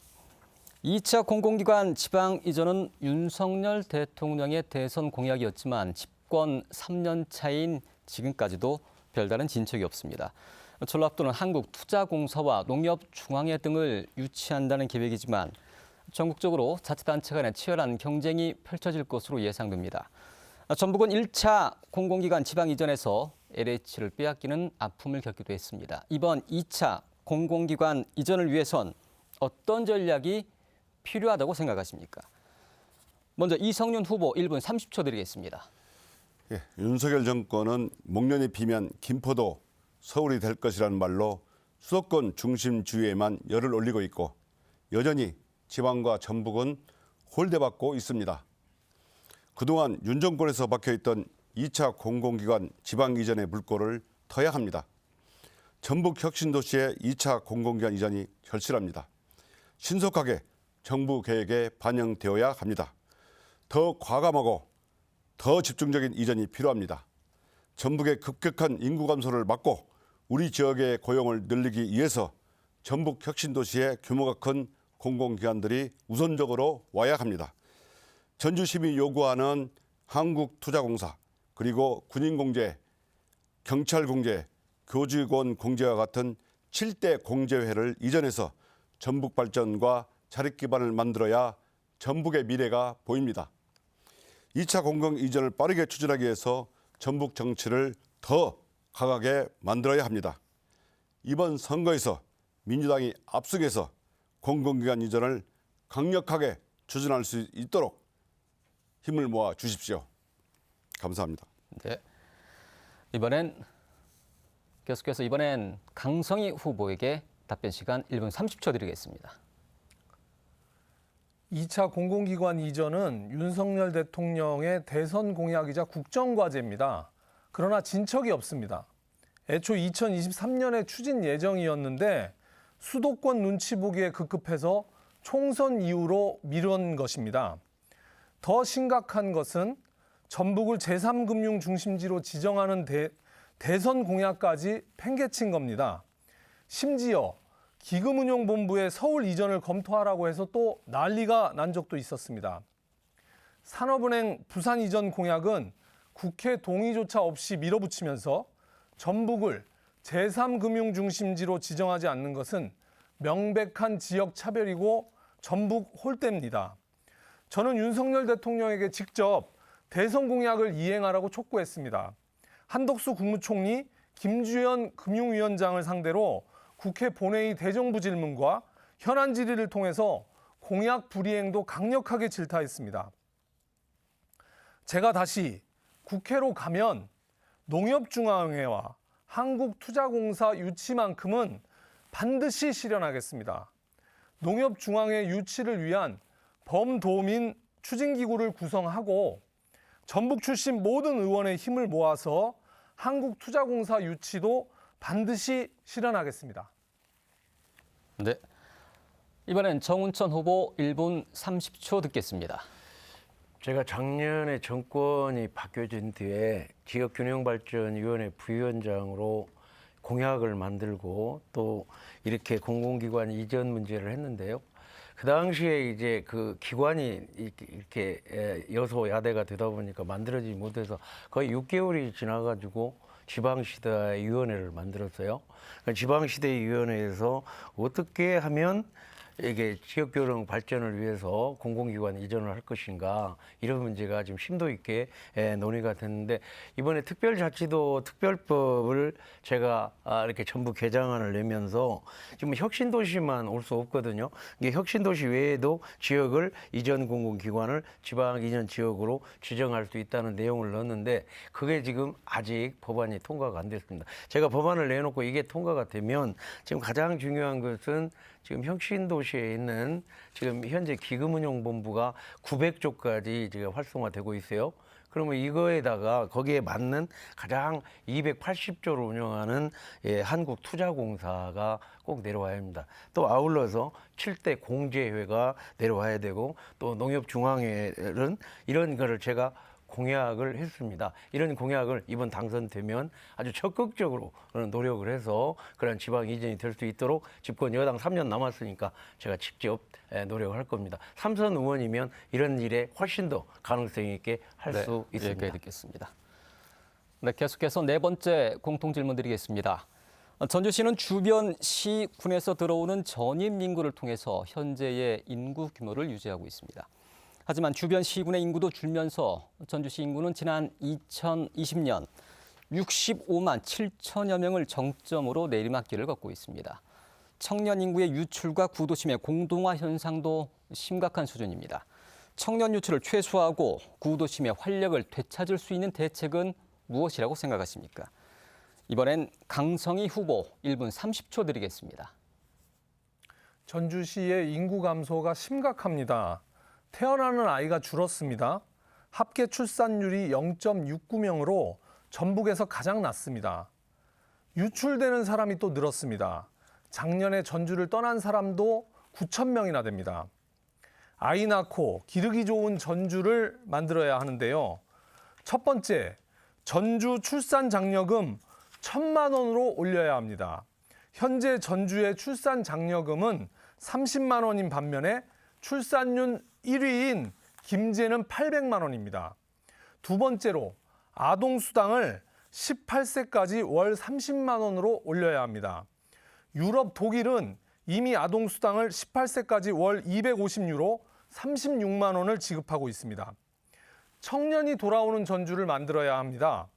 2차 공공기관 지방 이전은 윤석열 대통령의 대선 공약이었지만 집권 3년 차인 지금까지도 별다른 진척이 없습니다. 전라도는 한국투자공사와 농협중앙회 등을 유치한다는 계획이지만 전국적으로 자치단체 간의 치열한 경쟁이 펼쳐질 것으로 예상됩니다. 전북은 1차 공공기관 지방 이전에서 LH를 빼앗기는 아픔을 겪기도 했습니다. 이번 2차 공공기관 이전을 위해선 어떤 전략이 필요하다고 생각하십니까? 먼저 이성윤 후보 1분 30초 드리겠습니다. 예, 윤석열 정권은 목련이 피면 김포도 서울이 될 것이라는 말로 수도권 중심주의에만 열을 올리고 있고 여전히 지방과 전북은 홀대받고 있습니다. 그동안 윤 정권에서 박혀있던 2차 공공기관 지방 이전의 물꼬를 터야 합니다. 전북 혁신도시의 2차 공공기관 이전이 절실합니다. 신속하게 정부 계획에 반영되어야 합니다. 더 과감하고 더 집중적인 이전이 필요합니다. 전북의 급격한 인구 감소를 막고 우리 지역의 고용을 늘리기 위해서 전북 혁신도시의 규모가 큰 공공기관들이 우선적으로 와야 합니다. 전주시민이 요구하는 한국투자공사, 그리고 군인공제, 경찰공제, 교직원 공제와 같은 7대 공제회를 이전해서 전북 발전과 자립 기반을 만들어야 전북의 미래가 보입니다. 2차 공공 이전을 빠르게 추진하기 위해서 전북 정치를 더 강하게 만들어야 합니다. 이번 선거에서 민주당이 압승해서 공공기관 이전을 강력하게 추진할 수 있도록 힘을 모아 주십시오. 감사합니다. 네. 계속해서 이번엔 강성희 후보에게 답변 시간 1분 30초 드리겠습니다. 2차 공공기관 이전은 윤석열 대통령의 대선 공약이자 국정과제입니다. 그러나 진척이 없습니다. 애초 2023년에 추진 예정이었는데 수도권 눈치 보기에 급급해서 총선 이후로 미룬 것입니다. 더 심각한 것은 전북을 제3금융 중심지로 지정하는 대선 공약까지 팽개친 겁니다. 심지어 기금운용본부의 서울 이전을 검토하라고 해서 또 난리가 난 적도 있었습니다. 산업은행 부산 이전 공약은 국회 동의조차 없이 밀어붙이면서 전북을 제3금융 중심지로 지정하지 않는 것은 명백한 지역 차별이고 전북 홀대입니다. 저는 윤석열 대통령에게 직접 대선 공약을 이행하라고 촉구했습니다. 한덕수 국무총리, 김주현 금융위원장을 상대로 국회 본회의 대정부 질문과 현안 질의를 통해서 공약 불이행도 강력하게 질타했습니다. 제가 다시 국회로 가면 농협중앙회와 한국투자공사 유치만큼은 반드시 실현하겠습니다. 농협중앙회 유치를 위한 범도민 추진기구를 구성하고 전북 출신 모든 의원의 힘을 모아서 한국투자공사 유치도 반드시 실현하겠습니다. 네. 이번엔 정운천 후보 1분 30초 듣겠습니다. 제가 작년에 정권이 바뀌어진 뒤에 지역균형발전위원회 부위원장으로 공약을 만들고 또 이렇게 공공기관 이전 문제를 했는데요. 그 당시에 이제 그 기관이 이렇게 여소야대가 되다 보니까 만들어지지 못해서 거의 6개월이 지나가지고 지방시대위원회를 만들었어요. 그러니까 지방시대위원회에서 어떻게 하면 이게 지역교령 발전을 위해서 공공기관 이전을 할 것인가 이런 문제가 지금 심도 있게 논의가 됐는데 이번에 특별자치도 특별법을 제가 이렇게 전부 개정안을 내면서 지금 혁신도시만 올 수 없거든요. 이게 혁신도시 외에도 지역을 이전 공공기관을 지방 이전 지역으로 지정할 수 있다는 내용을 넣었는데 그게 지금 아직 법안이 통과가 안 됐습니다. 제가 법안을 내놓고 이게 통과가 되면 지금 가장 중요한 것은 지금 혁신도시에 있는 지금 현재 기금운용본부가 900조까지 지금 활성화되고 있어요. 그러면 이거에다가 거기에 맞는 가장 280조를 운영하는 한국투자공사가 꼭 내려와야 합니다. 또 아울러서 7대 공제회가 내려와야 되고 또 농협중앙회는 이런 거를 제가 공약을 했습니다. 이런 공약을 이번 당선되면 아주 적극적으로 노력을 해서 그런 지방 이전이 될 수 있도록 집권 여당 3년 남았으니까 제가 직접 노력을 할 겁니다. 삼선 의원이면 이런 일에 훨씬 더 가능성 있게 할 수 있습니다. 여기까지 듣겠습니다. 네, 계속해서 네 번째 공통 질문 드리겠습니다. 전주시는 주변 시군에서 들어오는 전임 인구를 통해서 현재의 인구 규모를 유지하고 있습니다. 하지만 주변 시군의 인구도 줄면서 전주시 인구는 지난 2020년 65만 7천여 명을 정점으로 내리막길을 걷고 있습니다. 청년 인구의 유출과 구도심의 공동화 현상도 심각한 수준입니다. 청년 유출을 최소화하고 구도심의 활력을 되찾을 수 있는 대책은 무엇이라고 생각하십니까? 이번엔 강성희 후보 1분 30초 드리겠습니다. 전주시의 인구 감소가 심각합니다. 태어나는 아이가 줄었습니다. 합계 출산율이 0.69명으로 전북에서 가장 낮습니다. 유출되는 사람이 또 늘었습니다. 작년에 전주를 떠난 사람도 9천 명이나 됩니다. 아이 낳고 기르기 좋은 전주를 만들어야 하는데요. 첫 번째, 전주 출산 장려금 1,000만 원으로 올려야 합니다. 현재 전주의 출산 장려금은 30만 원인 반면에 출산율 1위인 김제는 800만 원입니다. 두 번째로 아동수당을 18세까지 월 30만 원으로 올려야 합니다. 유럽 독일은 이미 아동수당을 18세까지 월 250유로 36만 원을 지급하고 있습니다. 청년이 돌아오는 전주를 만들어야 합니다.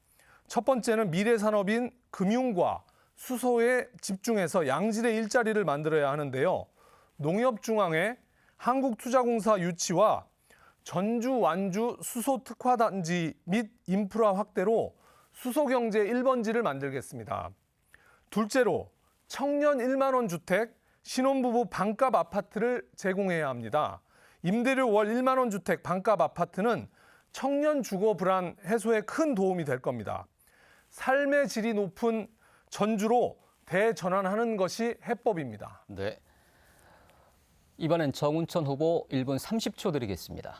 첫 번째는 미래산업인 금융과 수소에 집중해서 양질의 일자리를 만들어야 하는데요. 농협중앙회, 한국투자공사 유치와 전주 완주 수소 특화단지 및 인프라 확대로 수소경제 1번지를 만들겠습니다. 둘째로 청년 1만 원 주택, 신혼부부 반값 아파트를 제공해야 합니다. 임대료 월 1만 원 주택 반값 아파트는 청년 주거 불안 해소에 큰 도움이 될 겁니다. 삶의 질이 높은 전주로 대전환하는 것이 해법입니다. 네. 이번엔 정운천 후보 1분 30초 드리겠습니다.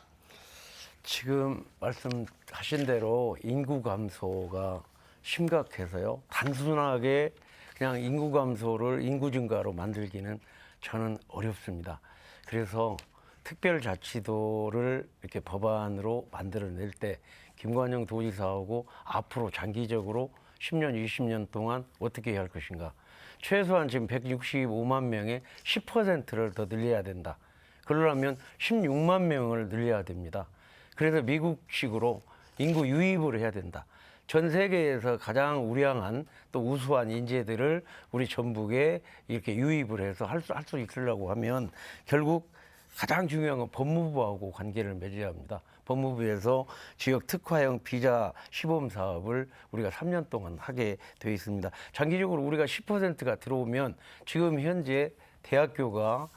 지금 말씀하신 대로 인구 감소가 심각해서요. 단순하게 그냥 인구 감소를 인구 증가로 만들기는 저는 어렵습니다. 그래서 특별자치도를 이렇게 법안으로 만들어낼 때 김관영 도지사하고 앞으로 장기적으로 10년, 20년 동안 어떻게 해야 할 것인가. 최소한 지금 165만 명의 10%를 더 늘려야 된다. 그러려면 16만 명을 늘려야 됩니다. 그래서 미국식으로 인구 유입을 해야 된다. 전 세계에서 가장 우량한 또 우수한 인재들을 우리 전북에 이렇게 유입을 해서 할 수 있으려고 하면 결국 가장 중요한 건 법무부하고 관계를 맺어야 합니다. 법무부에서 지역 특화형 비자 시범 사업을 우리가 3년 동안 하게 되어 있습니다. 장기적으로 우리가 10%가 들어오면 지금 현재 대학교가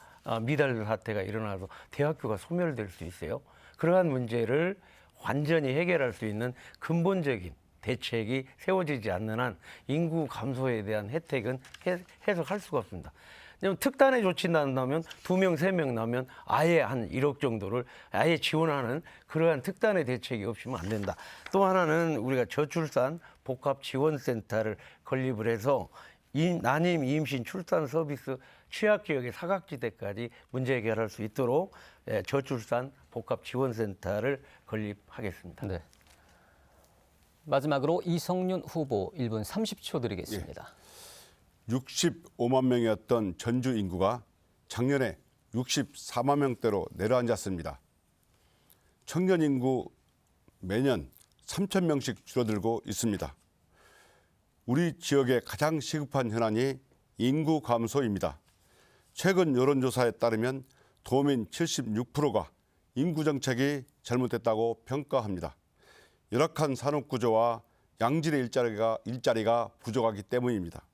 미달 사태가 일어나서 대학교가 소멸될 수 있어요. 그러한 문제를 완전히 해결할 수 있는 근본적인 대책이 세워지지 않는 한 인구 감소에 대한 혜택은 해석할 수가 없습니다. 특단의 조치 난다면 2명, 3명 나면 아예 한 1억 정도를 아예 지원하는 그러한 특단의 대책이 없으면 안 된다. 또 하나는 우리가 저출산 복합지원센터를 건립을 해서 난임, 임신, 출산 서비스 취약지역의 사각지대까지 문제 해결할 수 있도록 저출산 복합지원센터를 건립하겠습니다. 네. 마지막으로 이성윤 후보 1분 30초 드리겠습니다. 65만 명이었던 전주 인구가 작년에 64만 명대로 내려앉았습니다. 청년 인구 매년 3천 명씩 줄어들고 있습니다. 우리 지역의 가장 시급한 현안이 인구 감소입니다. 최근 여론조사에 따르면 도민 76%가 인구 정책이 잘못됐다고 평가합니다. 열악한 산업구조와 양질의 일자리가 부족하기 때문입니다.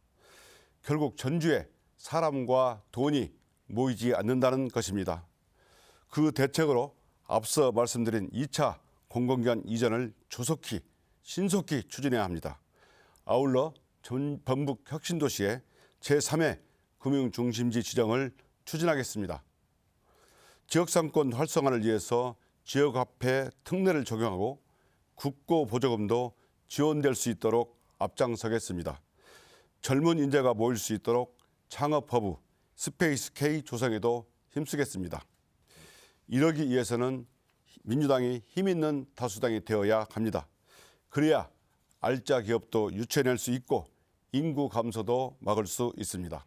결국 전주에 사람과 돈이 모이지 않는다는 것입니다. 그 대책으로 앞서 말씀드린 2차 공공기관 이전을 조속히 신속히 추진해야 합니다. 아울러 전북 혁신도시의 제3의 금융중심지 지정을 추진하겠습니다. 지역상권 활성화를 위해서 지역화폐 특례를 적용하고 국고보조금도 지원될 수 있도록 앞장서겠습니다. 젊은 인재가 모일 수 있도록 창업허브 스페이스 K 조성에도 힘쓰겠습니다. 이러기 위해서는 민주당이 힘있는 다수당이 되어야 합니다. 그래야 알짜 기업도 유치해낼 수 있고 인구 감소도 막을 수 있습니다.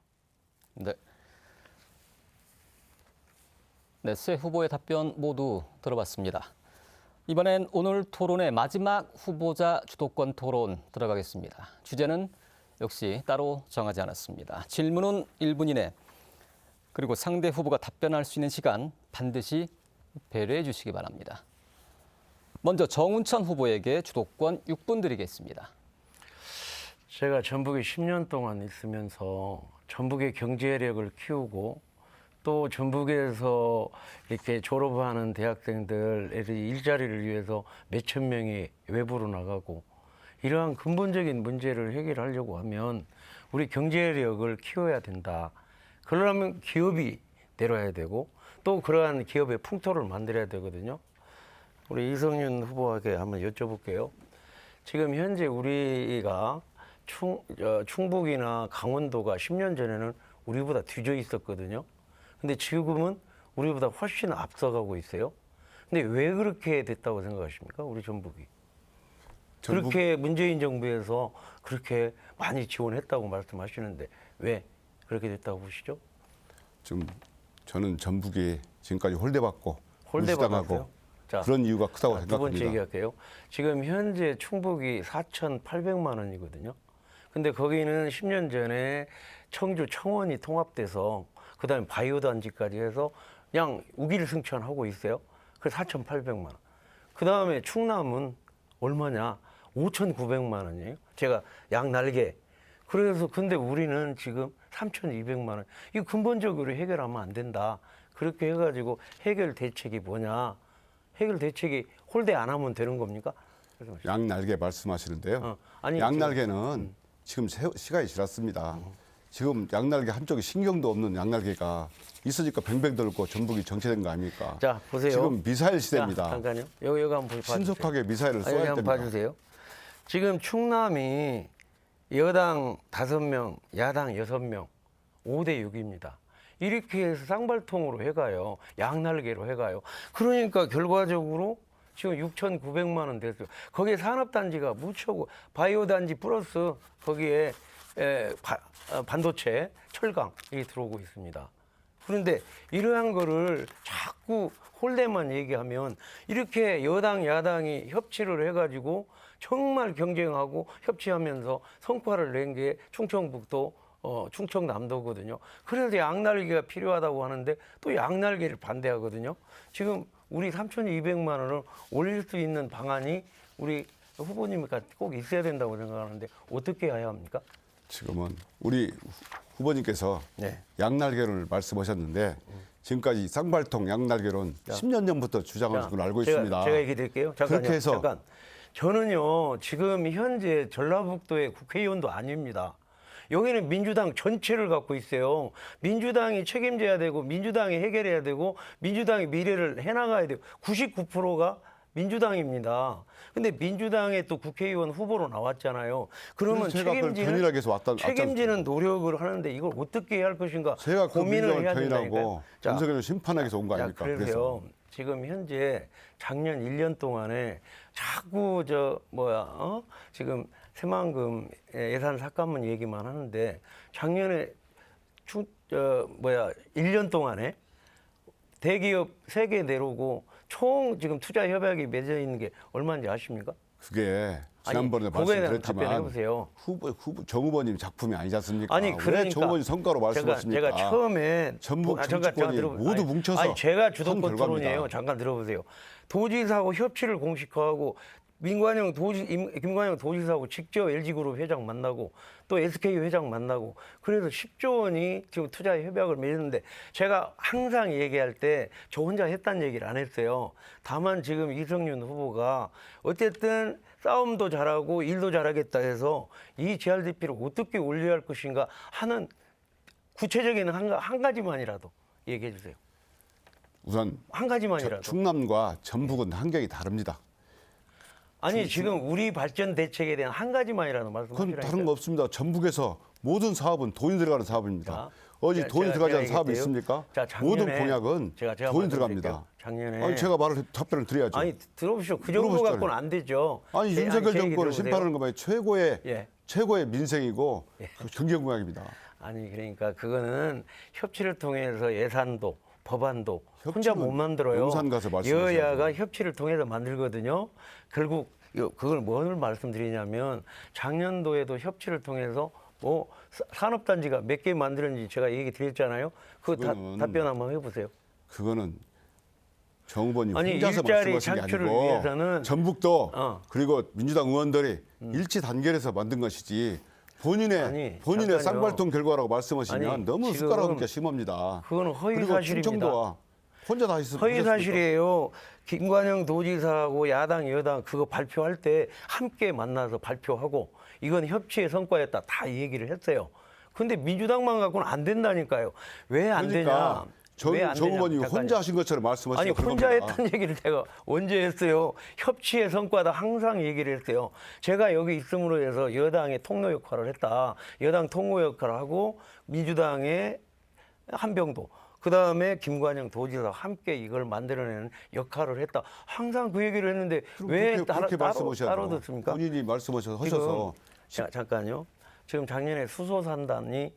네. 네, 세 후보의 답변 모두 들어봤습니다. 이번엔 오늘 토론의 마지막 후보자 주도권 토론 들어가겠습니다. 주제는 역시 따로 정하지 않았습니다. 질문은 1분 이내, 그리고 상대 후보가 답변할 수 있는 시간 반드시 배려해 주시기 바랍니다. 먼저 정운천 후보에게 주도권 6분 드리겠습니다. 제가 전북에 10년 동안 있으면서 전북의 경제력을 키우고 또 전북에서 이렇게 졸업하는 대학생들의 일자리를 위해서 몇천 명이 외부로 나가고 이러한 근본적인 문제를 해결하려고 하면 우리 경제력을 키워야 된다. 그러려면 기업이 내려야 되고 또 그러한 기업의 풍토를 만들어야 되거든요. 우리 이성윤 후보에게 한번 여쭤볼게요. 지금 현재 우리가 충북이나 강원도가 10년 전에는 우리보다 뒤져 있었거든요. 근데 지금은 우리보다 훨씬 앞서가고 있어요. 근데 왜 그렇게 됐다고 생각하십니까? 우리 전북이. 그렇게 문재인 정부에서 그렇게 많이 지원했다고 말씀하시는데 왜 그렇게 됐다고 보시죠? 지금 저는 전북이 지금까지 홀대받고 홀대받았어요? 무시당하고 자, 그런 이유가 크다고 두 번째 생각합니다. 얘기할게요. 지금 현재 충북이 4,800만 원이거든요. 근데 거기는 10년 전에 청주 청원이 통합돼서 그다음에 바이오 단지까지 해서 그냥 우길승천하고 있어요. 그래서 4,800만 원. 그다음에 충남은 얼마냐? 5,900만 원이에요. 제가 양날개. 그래서 근데 우리는 지금 3,200만 원. 이거 근본적으로 해결하면 안 된다. 그렇게 해가지고 해결 대책이 뭐냐? 해결 대책이 홀대 안 하면 되는 겁니까? 양날개 말씀하시는데요. 아니, 양날개는 지금 시간이 지났습니다. 지금 양날개 한쪽에 신경도 없는 양날개가 있으니까 뱅뱅 돌고 전북이 정체된 거 아닙니까? 자, 보세요. 지금 미사일 시대입니다. 자, 잠깐요. 여기 한번 봐주세요. 신속하게 미사일을 아니, 쏘아야 한번 됩니다. 봐주세요. 지금 충남이 여당 5명, 야당 6명, 5대 6입니다. 이렇게 해서 쌍발통으로 해가요. 양날개로 해가요. 그러니까 결과적으로 지금 6,900만 원 됐어요. 거기에 산업단지가 무척 바이오 단지 플러스 거기에 반도체, 철강 이게 들어오고 있습니다. 그런데 이러한 거를 자꾸 홀대만 얘기하면 이렇게 여당, 야당이 협치를 해가지고 정말 경쟁하고 협치하면서 성과를 낸 게 충청북도, 충청남도거든요. 그래서 양날개가 필요하다고 하는데 또 양날개를 반대하거든요. 지금 우리 3,200만 원을 올릴 수 있는 방안이 우리 후보님과 꼭 있어야 된다고 생각하는데 어떻게 해야 합니까? 지금은 우리 후보님께서 네. 양날개를 말씀하셨는데 지금까지 쌍발통 양날개론 10년 전부터 주장을 한 걸로 알고 있습니다. 제가 얘기 드릴게요. 잠깐요. 그렇게 해서 잠깐. 저는요, 지금 현재 전라북도의 국회의원도 아닙니다. 여기는 민주당 전체를 갖고 있어요. 민주당이 책임져야 되고, 민주당이 해결해야 되고, 민주당이 미래를 해나가야 되고, 99%가 민주당입니다. 근데 민주당의 또 국회의원 후보로 나왔잖아요. 그러면 그래서 제가 그걸 견인하기 위해서 왔지 책임지는 노력을 하는데 이걸 어떻게 해야 할 것인가 제가 그 고민을 민주당을 해야 견인하고 된다니까요. 자, 윤석열을 심판하기 위해서 온 거 자, 아닙니까? 그래서요. 지금 현재 작년 1년 동안에 자꾸 지금 새만금 예산 삭감문 얘기만 하는데 작년에 1년 동안에 대기업 3개 내려오고 총 지금 투자 협약이 맺어 있는 게 얼마인지 아십니까? 그게 지난번에 그거에 대한 답변해 말씀드렸지만 보세요. 정 후보님 작품이 아니지 않습니까? 아니 그러니까 왜 정 후보님 성과로 말씀하십니까? 제가 처음에 전북 잠깐 정치권이 모두 뭉쳐서 아니 제가 한 주도권 결과입니다. 토론이에요. 잠깐 들어보세요. 도지사하고 협치를 공식화하고 김관영 도지사하고 직접 LG그룹 회장 만나고 또 SK 회장 만나고 그래서 10조 원이 지금 투자 협약을 맺었는데 제가 항상 얘기할 때 저 혼자 했다는 얘기를 안 했어요. 다만 지금 이성윤 후보가 어쨌든 싸움도 잘하고 일도 잘하겠다 해서 이 GRDP를 어떻게 올려야 할 것인가 하는 구체적인 한 가지만이라도 얘기해 주세요. 우선 한 가지만이라도. 충남과 전북은 환경이 다릅니다. 아니 지금 우리 발전 대책에 대한 한 가지만이라도 그건 말씀하시라니까요. 다른 거 없습니다. 전북에서 모든 사업은 돈이 들어가는 사업입니다. 자, 어디 돈이 제가 들어가지 않은 사업이 얘기했대요. 있습니까? 자, 작년에 모든 공약은 제가 돈이 들어갑니다. 말씀드릴게요. 작년에 아니 제가 답변을 드려야죠. 아니 들어보시오. 그 정도 물어보시잖아요. 갖고는 안 되죠. 아니 제 윤석열 얘기 정권을 들어보세요. 심판하는 것만이 예. 최고의 민생이고 경제 공약입니다. 아니 그러니까 그거는 협치를 통해서 예산도 법안도 혼자 협치는 못 만들어요. 용산 가서 말씀하셔야죠. 여야가 협치를 통해서 만들거든요. 결국 그걸 뭘 말씀드리냐면 작년도에도 협치를 통해서 산업단지가 몇 개 만들었는지 제가 얘기 드렸잖아요. 그거 답변 한번 해보세요. 그거는 정 후보님 아니, 혼자서 일자리 말씀하신 게 창출을 아니고 위해서는 전북도 어. 그리고 민주당 의원들이 일치 단결해서 만든 것이지 본인의 잠깐요. 쌍발통 결과라고 말씀하시면 아니, 너무 지금 숟가락 얹기가 심합니다. 그거는 허위 그리고 사실입니다. 충청도와 혼자 다 있을 허위 사실이에요. 김관영 도지사하고 야당, 여당 그거 발표할 때 함께 만나서 발표하고 이건 협치의 성과였다. 다 이 얘기를 했어요. 근데 민주당만 갖고는 안 된다니까요. 왜 안 그러니까 되냐? 왜 안 정 되냐? 의원님 잠깐요. 혼자 하신 것처럼 말씀하시고 아니 그런 혼자 겁니다. 했다는 얘기를 제가 언제 했어요? 협치의 성과다 항상 얘기를 했어요. 제가 여기 있음으로 해서 여당의 통로 역할을 했다. 여당 통로 역할을 하고 민주당의 한병도 그다음에 김관영 도지사와 함께 이걸 만들어내는 역할을 했다. 항상 그 얘기를 했는데 왜 그렇게 말씀하셔야죠. 따로 듣습니까? 본인이 말씀하셔서 잠깐요. 지금 작년에 수소산단이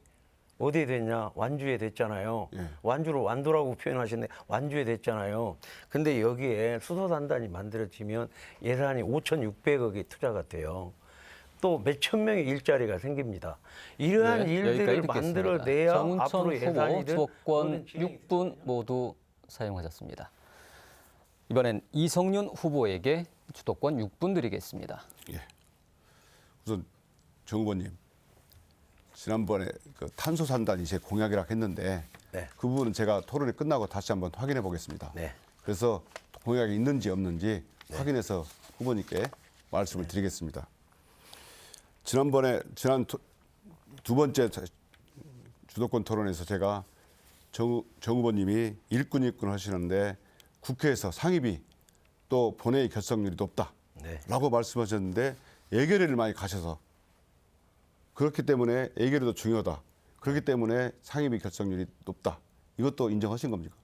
어디에 됐냐? 완주에 됐잖아요. 예. 완주를 완도라고 표현하시는데 완주에 됐잖아요. 근데 여기에 수소산단이 만들어지면 예산이 5,600억이 투자가 돼요. 또 몇천 명의 일자리가 생깁니다. 이러한 네, 일들을 여기까지 듣겠습니다. 만들어내야 정운천 앞으로 후보 예산이든 주도권 모든 진행이 6분 모두 사용하셨습니다. 이번엔 이성윤 후보에게 주도권 6분 드리겠습니다. 예. 우선 정 후보님 지난번에 그 탄소 산단이 제 공약이라고 했는데 네. 그 부분은 제가 토론이 끝나고 다시 한번 확인해 보겠습니다. 네. 그래서 공약이 있는지 없는지 확인해서 후보님께 말씀을 드리겠습니다. 지난 두 번째 주도권 토론에서 제가 정 후보님이 일꾼 하시는데 국회에서 상임위 또 본회의 결성률이 높다라고 네. 말씀하셨는데 예결위를 많이 가셔서 그렇기 때문에 예결위도 중요하다. 그렇기 때문에 상임위 결성률이 높다. 이것도 인정하신 겁니까?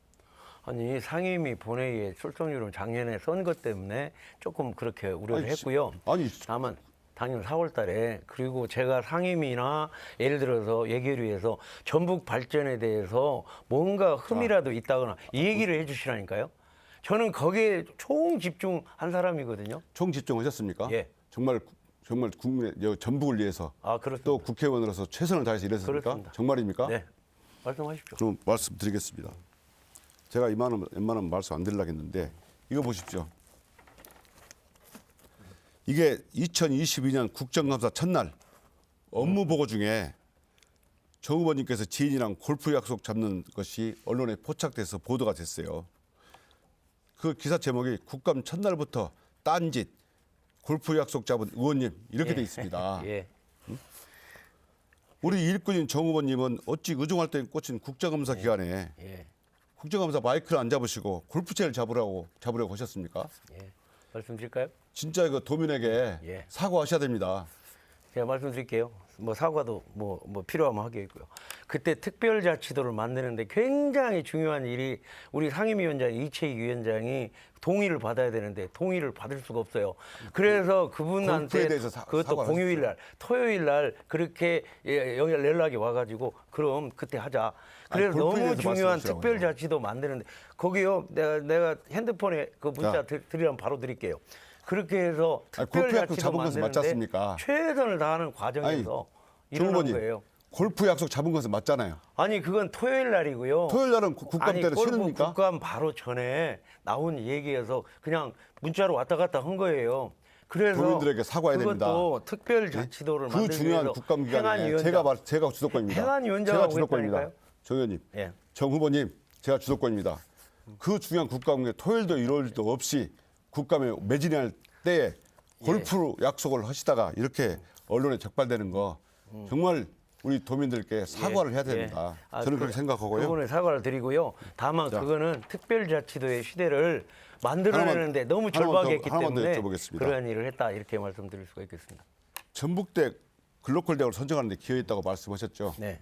아니 상임위 본회의의 출석률은 작년에 선거 때문에 조금 그렇게 우려를 아니, 했고요. 아니 다만 작년 4월 달에 그리고 제가 상임위나 예를 들어서 예결위에서 전북 발전에 대해서 뭔가 흠이라도 있다거나 이 얘기를 해 주시라니까요. 저는 거기에 총 집중한 사람이거든요. 총 집중하셨습니까? 예. 정말 국민의 전북을 위해서 아, 그렇습니다. 또 국회의원으로서 최선을 다해서 일했습니까? 그렇습니다. 정말입니까? 네. 말씀하십시오. 그럼 말씀드리겠습니다. 제가 웬만하면 말씀 안 드리려고 했는데 이거 보십시오. 이게 2022년 국정감사 첫날 업무 보고 중에 정 후보님께서 지인이랑 골프 약속 잡는 것이 언론에 포착돼서 보도가 됐어요. 그 기사 제목이 국감 첫날부터 딴짓 골프 약속 잡은 의원님 이렇게 돼 있습니다. 예. 우리 일꾼인 정 후보님은 어찌 의정활동에 꽂힌 국정감사 기간에 예. 국정감사 마이크를 안 잡으시고 골프채를 잡으려고 하셨습니까? 예. 말씀드릴까요? 진짜 이거 도민에게 예. 사과하셔야 됩니다. 제가 말씀드릴게요. 뭐 사과도 뭐 필요하면 하겠고요. 그때 특별자치도를 만드는데 굉장히 중요한 일이 우리 상임위원장 이채익 위원장이 동의를 받아야 되는데 동의를 받을 수가 없어요. 그래서 골프에 그분한테 대해서 그것도 사과를 공휴일 날, 토요일 날 그렇게 연락이 와가지고 그럼 그때 하자. 아니, 그래서 골프에 너무 대해서 중요한 말씀하시라고요. 특별자치도 만드는데 거기요 내가 핸드폰에 그 문자 드리면 바로 드릴게요. 그렇게 해서 아니, 골프 약속 특별자치도 잡은 것은 맞지 만드는데 않습니까? 최선을 다하는 과정에서 정 일어난 후보님 거예요. 골프 약속 잡은 것은 맞잖아요. 아니 그건 토요일 날이고요. 토요일 날은 국감 아니, 때는 골프 쉬십니까? 국감 바로 전에 나온 얘기에서 그냥 문자로 왔다 갔다 한 거예요. 그래서 도민들에게 사과해야 됩니다. 그것도 특별자치도를 그 만들기 중요한 위해서 국감 기간에 행안위원장, 제가 주도권입니다. 행안위원장하고 제가 주도권입니다. 했다니까요? 정 의원님, 예. 정 후보님, 제가 주도권입니다. 그 중요한 국감에 토요일도 일요일도 없이 국감에 매진할 때에 골프 약속을 하시다가 이렇게 언론에 적발되는 거 정말 우리 도민들께 사과를 해야 됩니다. 저는 그렇게 생각하고요. 그분을 사과를 드리고요. 다만 그거는 특별자치도의 시대를 만들어내는데 너무 하나만 더, 절박했기 하나만 더 때문에 여쭤보겠습니다. 그러한 일을 했다 이렇게 말씀드릴 수가 있겠습니다. 전북대 글로컬 대학을 선정하는 데 기여했다고 말씀하셨죠. 네.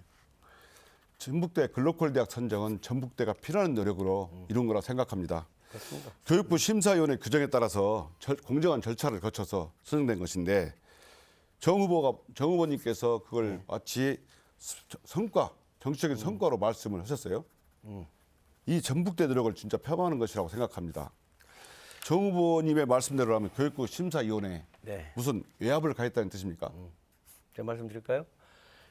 전북대 글로컬 대학 선정은 전북대가 필요한 노력으로 이룬 거라 생각합니다. 그렇습니다. 교육부 심사위원회 규정에 따라서 공정한 절차를 거쳐서 선정된 것인데 정 후보님께서 그걸 마치 정치적인 성과로 말씀을 하셨어요. 이 전북대 노력을 진짜 폄하하는 것이라고 생각합니다. 정 후보님의 말씀대로라면 교육부 심사위원회 네. 무슨 외압을 가했다는 뜻입니까? 제가 말씀드릴까요?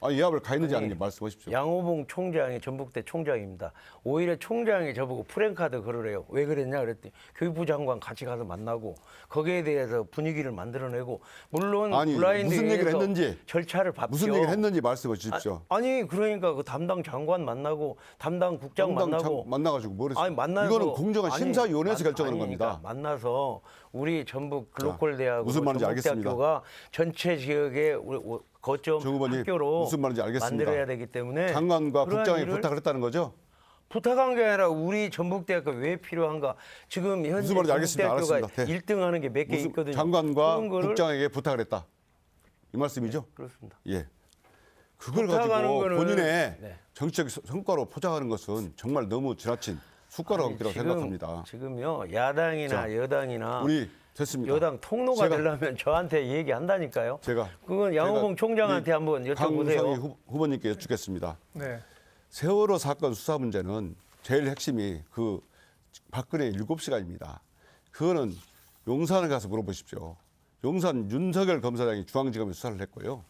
예압을 가했는지 아니, 아닌지 말씀하십시오. 양호봉 총장이 전북대 총장입니다. 오히려 총장이 저보고 프랭카드 걸으래요. 왜 그랬냐 그랬더니 교육부 장관 같이 가서 만나고 거기에 대해서 분위기를 만들어내고 물론 아니, 블라인드 무슨 얘기를 회의에서 했는지, 절차를 밟죠. 무슨 얘기를 했는지 말씀해 주십시오. 아니 그러니까 그 담당 장관 만나고 담당 국장 만나고 만나가지고 뭐 그랬어요? 아니 만나서 이거는 공정한 아니, 심사위원회에서 결정하는 아니, 겁니다. 그러니까 만나서 우리 전북 글로컬 대학과 무슨 말인지 전북대학교가 전체 지역의 거점 정 후보님, 학교로 무슨 말인지 알겠습니다. 만들어야 되기 때문에 장관과 그러한 국장에 일을 부탁을 했다는 거죠? 부탁한 게 아니라 우리 전북대학교 왜 필요한가? 지금 현재 무슨 말인지 알겠습니다. 전북대학교가 알았습니다. 네. 1등하는 게 몇 개 있거든요. 장관과 그런 거를- 국장에게 부탁을 했다. 이 말씀이죠? 그렇습니다. 예. 그걸 부탁하는 가지고 거는- 본인의 네. 정치적 성과로 포장하는 것은 정말 너무 지나친 숟가락이라고 생각합니다. 지금요 야당이나 자, 여당이나 우리 됐습니다. 여당 통로가 제가- 되려면 저한테 얘기한다니까요. 제가 그건 양호봉 총장한테 이 한번 강성희 여쭤보세요. 후보님께 여쭙겠습니다. 네. 세월호 사건 수사 문제는 제일 핵심이 그 박근혜 7시간입니다. 그거는 용산에 가서 물어보십시오. 용산 윤석열 검사장이 중앙지검에 수사를 했고요.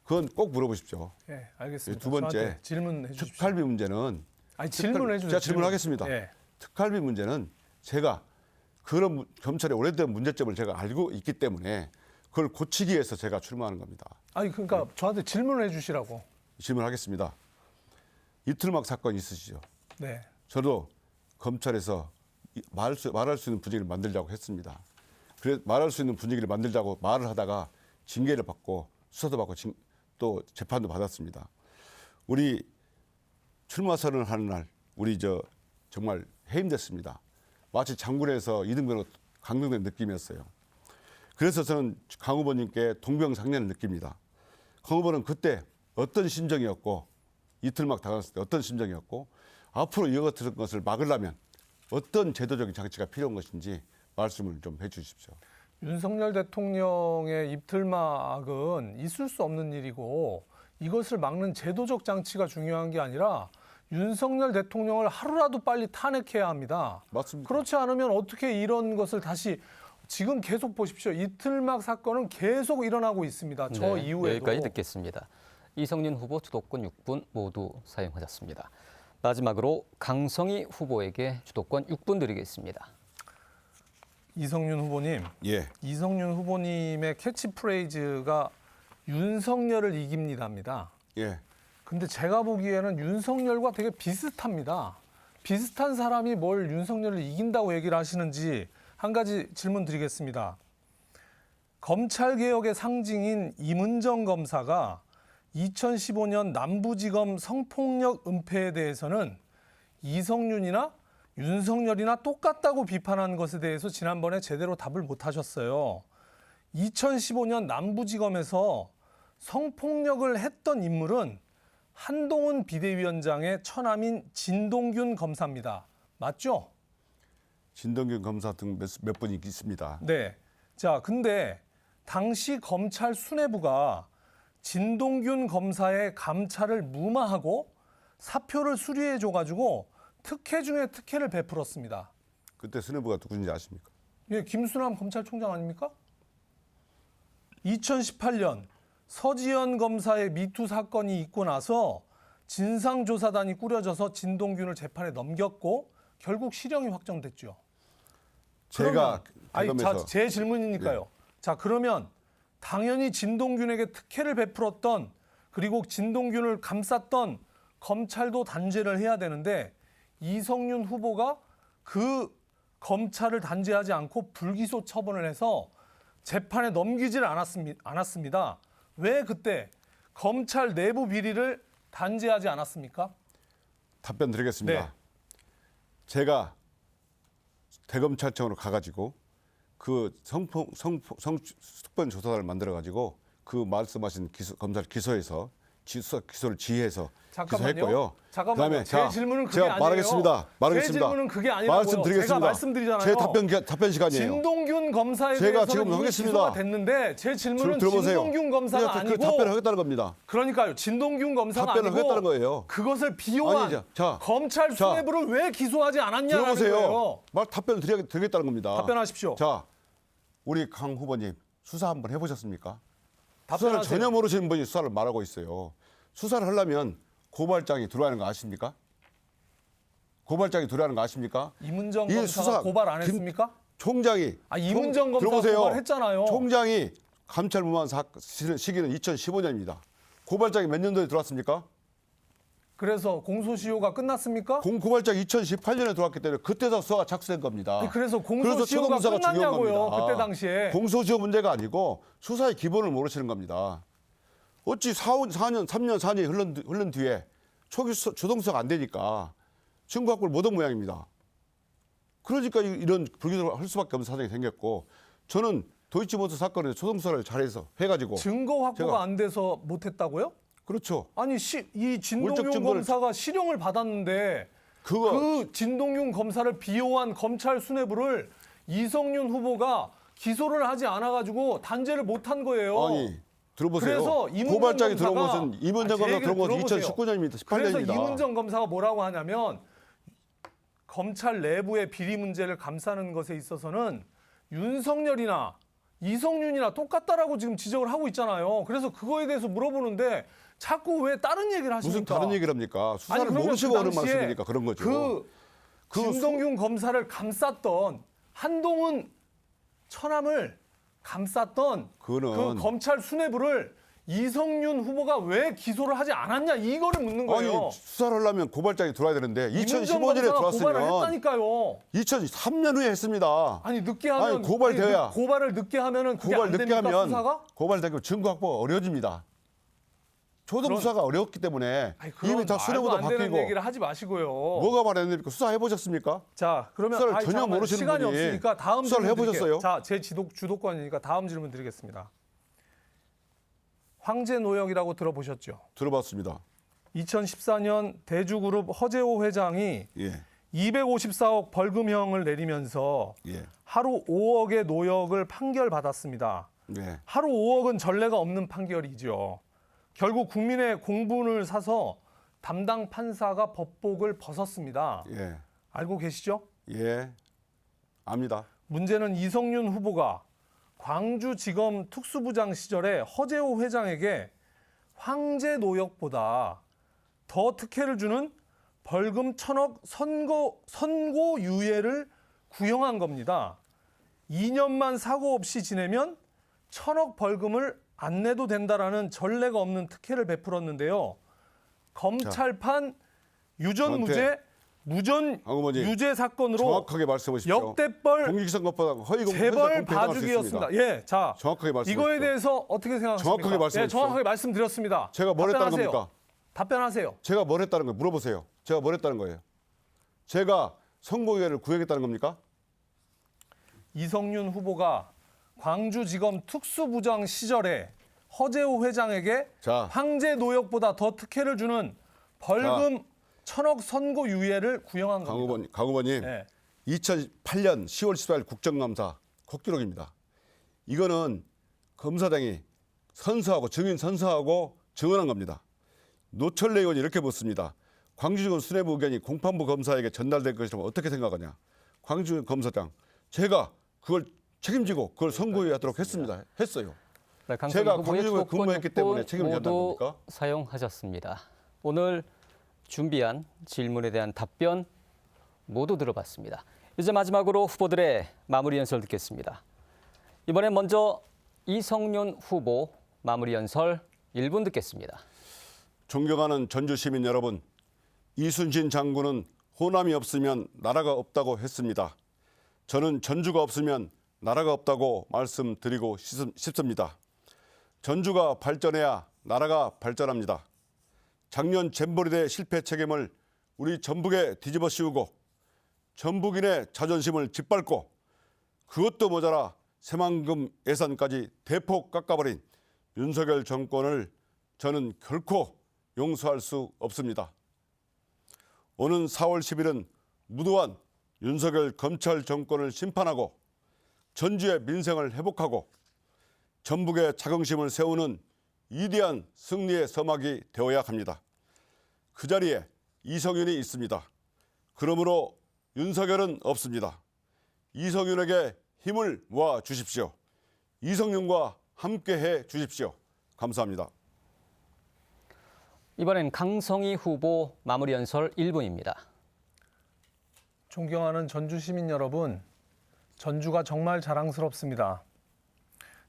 그건 꼭 물어보십시오. 예, 알겠습니다. 두 번째, 저한테 질문해 주십시오. 특활비 문제는 아니 질문해 주세요. 제가 질문하겠습니다. 예. 특활비 문제는 제가 그런 검찰의 오래된 문제점을 제가 알고 있기 때문에 그걸 고치기 위해서 제가 출마하는 겁니다. 아니 그러니까 저한테 질문해 주시라고. 질문하겠습니다. 이틀막 사건 있으시죠? 네. 저도 검찰에서 말할 수 있는 분위기를 만들자고 했습니다. 그래 말할 수 있는 분위기를 만들자고 말을 하다가 징계를 받고 수사도 받고 또 재판도 받았습니다. 우리 출마 선언을 하는 날 우리 정말 해임됐습니다. 마치 장군에서 이등병으로 강등된 느낌이었어요. 그래서 저는 강 후보님께 동병상련을 느낍니다. 강 후보는 그때 어떤 심정이었고 이틀막 당했을 때 어떤 심정이었고 앞으로 이와 같은 것을 막으려면 어떤 제도적인 장치가 필요한 것인지 말씀을 좀 해주십시오. 윤석열 대통령의 입틀막은 있을 수 없는 일이고 이것을 막는 제도적 장치가 중요한 게 아니라 윤석열 대통령을 하루라도 빨리 탄핵해야 합니다. 맞습니다. 그렇지 않으면 어떻게 이런 것을 다시 지금 계속 보십시오. 이틀막 사건은 계속 일어나고 있습니다. 저 네, 이후에도. 여기까지 듣겠습니다. 이성윤 후보 주도권 6분 모두 사용하셨습니다. 마지막으로 강성희 후보에게 주도권 6분 드리겠습니다. 이성윤 후보님. 예. 이성윤 후보님의 캐치프레이즈가 윤석열을 이깁니다입니다. 예. 근데 제가 보기에는 윤석열과 되게 비슷합니다. 비슷한 사람이 뭘 윤석열을 이긴다고 얘기를 하시는지 한 가지 질문 드리겠습니다. 검찰개혁의 상징인 임은정 검사가 2015년 남부지검 성폭력 은폐에 대해서는 이성윤이나 윤석열이나 똑같다고 비판한 것에 대해서 지난번에 제대로 답을 못 하셨어요. 2015년 남부지검에서 성폭력을 했던 인물은 한동훈 비대위원장의 처남인 진동균 검사입니다. 맞죠? 진동균 검사 등 몇 분이 있습니다. 네. 자, 근데 당시 검찰 수뇌부가 진동균 검사의 감찰을 무마하고 사표를 수리해 줘가지고 특혜 중에 특혜를 베풀었습니다. 그때 수뇌부가 누군지 아십니까? 예, 김수남 검찰총장 아닙니까? 2018년 서지현 검사의 미투 사건이 있고 나서 진상조사단이 꾸려져서 진동균을 재판에 넘겼고 결국 실형이 확정됐죠. 제가 아니, 대검에서 자, 제 질문이니까요. 자, 그러면 당연히 진동균에게 특혜를 베풀었던 그리고 진동균을 감쌌던 검찰도 단죄를 해야 되는데 이성윤 후보가 그 검찰을 단죄하지 않고 불기소 처분을 해서 재판에 넘기지를 않았습니다. 왜 그때 검찰 내부 비리를 단죄하지 않았습니까? 답변 드리겠습니다. 네. 제가 대검찰청으로 가가지고 그 성폭력 조사단을 만들어가지고 그 말씀하신 검찰 기소해서 기소를 지휘해서 잠깐만요. 기소했고요. 잠깐만요. 제 질문은 그게 제가 아니에요. 말하겠습니다. 제 질문은 그게 아니라고요. 말씀드리겠습니다. 제가 말씀드리잖아요. 제 답변 시간이에요. 진동균 검사에 제가 대해서는 지금 이미 하겠습니다. 기소가 됐는데 제 질문은 진동균 검사가 그냥 아니고 그 답변을 하겠다는 겁니다. 그러니까요. 진동균 검사가 답변을 아니고 하겠다는 거예요. 그것을 비호한 아니, 자, 검찰 자, 수뇌부를 왜 기소하지 않았냐는 들어보세요. 거예요. 답변을 드리겠다는 겁니다. 답변하십시오. 자, 우리 강 후보님 수사 한번 해보셨습니까? 수사를 답변하세요. 전혀 모르시는 분이 수사를 말하고 있어요. 수사를 하려면 고발장이 들어가는 거 아십니까? 고발장이 들어가는 거 아십니까? 이문정 이 검사가 수사 고발 안 김- 했습니까? 총장이 이문정 검사가 들어보세요. 고발했잖아요. 총장이 감찰부만 시기는 2015년입니다. 고발장이 몇 년도에 들어왔습니까? 그래서 공소시효가 끝났습니까? 고발장 2018년에 들어왔기 때문에 그때서 수사가 착수된 겁니다. 아니, 그래서 공소시효가 초동수사가 중요한 끝났냐고요, 겁니다. 그때 당시에. 공소시효 문제가 아니고 수사의 기본을 모르시는 겁니다. 어찌 3년, 4년이 흐른 뒤에 초기 주동수사가 안 되니까 증거 확보를 못한 모양입니다. 그러니까 이런 불기소를 할 수밖에 없는 사정이 생겼고, 저는 도이치모터 사건에서 초동수사를 잘해서 해가지고 증거 확보가 제가- 안 돼서 못했다고요? 그렇죠. 아니 이 진동윤 물적 증거를- 검사가 실형을 받았는데 그거 그 진동윤 검사를 비호한 검찰 수뇌부를 이성윤 후보가 기소를 하지 않아가지고 단죄를 못한 거예요. 아니 들어보세요. 그래서 이문정 고발장이 들어온 검사가- 것은 이문정 제 검사 얘기를 들어온 것은 들어보세요. 2019년입니다. 그래서 18년입니다. 이문정 검사가 뭐라고 하냐면 검찰 내부의 비리 문제를 감싸는 것에 있어서는 윤석열이나 이성윤이나 똑같다라고 지금 지적을 하고 있잖아요. 그래서 그거에 대해서 물어보는데 자꾸 왜 다른 얘기를 하십니까? 무슨 다른 얘기를 합니까? 수사를 그러면 모르시고 그 하는 당시에 말씀이니까 그런 거죠. 그 진동윤 검사를 감쌌던 한동훈 처남을 감쌌던 그거는- 그 검찰 수뇌부를 이성윤 후보가 왜 기소를 하지 않았냐 이거를 묻는 거예요. 아니 수사를 하려면 고발장이 들어와야 되는데 이문정 2015년에 검사가 고발을 들어왔으면 했다니까요. 2003년 후에 했습니다. 아니 늦게 하면 아니, 고발돼야. 고발을 늦게 하면은 그게 고발 안 늦게 됩니까 하면 수사가? 고발되고 증거 확보가 어려워집니다. 초동 수사가 어렵기 때문에 아니, 그런 이미 다 말도 수뇌부도 안 되는 바뀌고 얘기를 하지 마시고요. 뭐가 말했는데 수사해 보셨습니까? 자, 그러면 수사를 전혀 잠깐만요. 모르시는 시간이 분이 없으니까 다음 수사를 질문 해보셨어요? 드릴게요. 자, 제 주도권이니까 다음 질문 드리겠습니다. 황제 노역이라고 들어보셨죠? 들어봤습니다. 2014년 대주그룹 허재호 회장이 예, 254억 벌금형을 내리면서 예, 하루 5억의 노역을 판결받았습니다. 예. 하루 5억은 전례가 없는 판결이죠. 결국 국민의 공분을 사서 담당 판사가 법복을 벗었습니다. 예, 알고 계시죠? 예, 압니다. 문제는 이성윤 후보가 광주지검 특수부장 시절에 허재호 회장에게 황제 노역보다 더 특혜를 주는 벌금 1,000억 선고 유예를 구형한 겁니다. 2년만 사고 없이 지내면 1,000억 벌금을 안 내도 된다라는 전례가 없는 특혜를 베풀었는데요. 검찰판 유전무죄, 무전 강 후보님, 유죄 사건으로 정확하게 말씀해 주십시오. 역대벌 공직선거법과 허위공표 재벌 봐주기였습니다. 예, 자 정확하게 말씀해 이거에 주십시오. 대해서 어떻게 생각하십니까? 정확하게 말씀해 예, 주십시오. 정확하게 말씀드렸습니다. 제가 뭘 했다는 답변하세요. 겁니까? 답변하세요. 제가 뭘 했다는 거예요? 물어보세요. 제가 뭘 했다는 거예요? 제가 선고유예를 구형했다는 겁니까? 이성윤 후보가 광주지검 특수부장 시절에 허재호 회장에게 자. 황제 노역보다 더 특혜를 주는 벌금 1,000억 선고 유예를 구형한 겁니다. 강 후보님, 예. 2008년 10월 14일 국정감사 콕기록입니다. 이거는 검사장이 선서하고 증인 선서하고 증언한 겁니다. 노철래 의원이 이렇게 묻습니다. 광주지검 수뇌부 의견이 공판부 검사에게 전달될 것이라면 어떻게 생각하냐? 광주지검 검사장, 제가 그걸 책임지고 그걸 선고하도록 했습니다. 했어요. 네, 제가 후보의 광주지검에 주도권 근무했기 때문에 요건 책임을 졌다는 모두 겁니까? 사용하셨습니다. 오늘 준비한 질문에 대한 답변 모두 들어봤습니다. 이제 마지막으로 후보들의 마무리 연설 듣겠습니다. 이번엔 먼저 이성윤 후보 마무리 연설 1분 듣겠습니다. 존경하는 전주 시민 여러분, 이순신 장군은 호남이 없으면 나라가 없다고 했습니다. 저는 전주가 없으면 나라가 없다고 말씀드리고 싶습니다. 전주가 발전해야 나라가 발전합니다. 작년 잼버리대 실패 책임을 우리 전북에 뒤집어 씌우고 전북인의 자존심을 짓밟고 그것도 모자라 새만금 예산까지 대폭 깎아버린 윤석열 정권을 저는 결코 용서할 수 없습니다. 오는 4월 10일은 무도한 윤석열 검찰 정권을 심판하고 전주의 민생을 회복하고 전북의 자긍심을 세우는 위대한 승리의 서막이 되어야 합니다. 그 자리에 이성윤이 있습니다. 그러므로 윤석열은 없습니다. 이성윤에게 힘을 모아 주십시오. 이성윤과 함께해 주십시오. 감사합니다. 이번엔 강성희 후보 마무리 연설 1분입니다. 존경하는 전주 시민 여러분, 전주가 정말 자랑스럽습니다.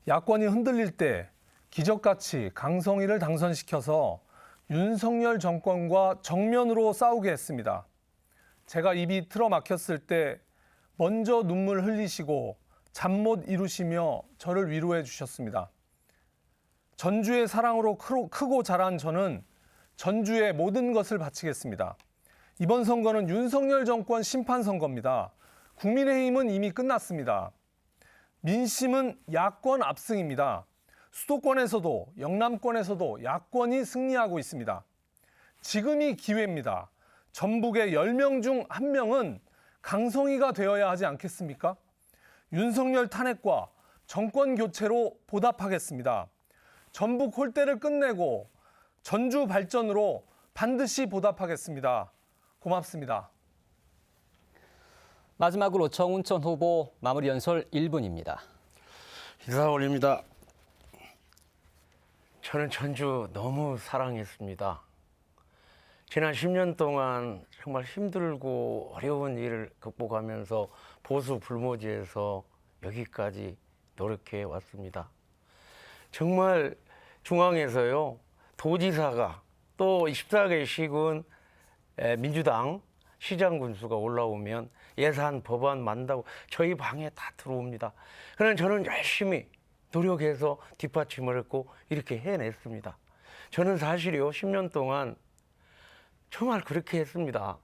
야권이 흔들릴 때 기적같이 강성희를 당선시켜서 윤석열 정권과 정면으로 싸우게 했습니다. 제가 입이 틀어막혔을 때 먼저 눈물 흘리시고 잠 못 이루시며 저를 위로해 주셨습니다. 전주의 사랑으로 크고 자란 저는 전주의 모든 것을 바치겠습니다. 이번 선거는 윤석열 정권 심판 선거입니다. 국민의힘은 이미 끝났습니다. 민심은 야권 압승입니다. 수도권에서도 영남권에서도 야권이 승리하고 있습니다. 지금이 기회입니다. 전북의 10명 중 1명은 강성희가 되어야 하지 않겠습니까? 윤석열 탄핵과 정권 교체로 보답하겠습니다. 전북 홀대를 끝내고 전주 발전으로 반드시 보답하겠습니다. 고맙습니다. 마지막으로 정운천 후보 마무리 연설 1분입니다. 인사 올립니다. 저는 전주 너무 사랑했습니다. 지난 10년 동안 정말 힘들고 어려운 일을 극복하면서 보수 불모지에서 여기까지 노력해 왔습니다. 정말 중앙에서요, 도지사가 또 14개 시군 민주당 시장 군수가 올라오면 예산, 법안 만다고 저희 방에 다 들어옵니다. 그러나 저는 열심히 노력해서 뒷받침을 했고 이렇게 해냈습니다. 저는 사실요, 10년 동안 정말 그렇게 했습니다.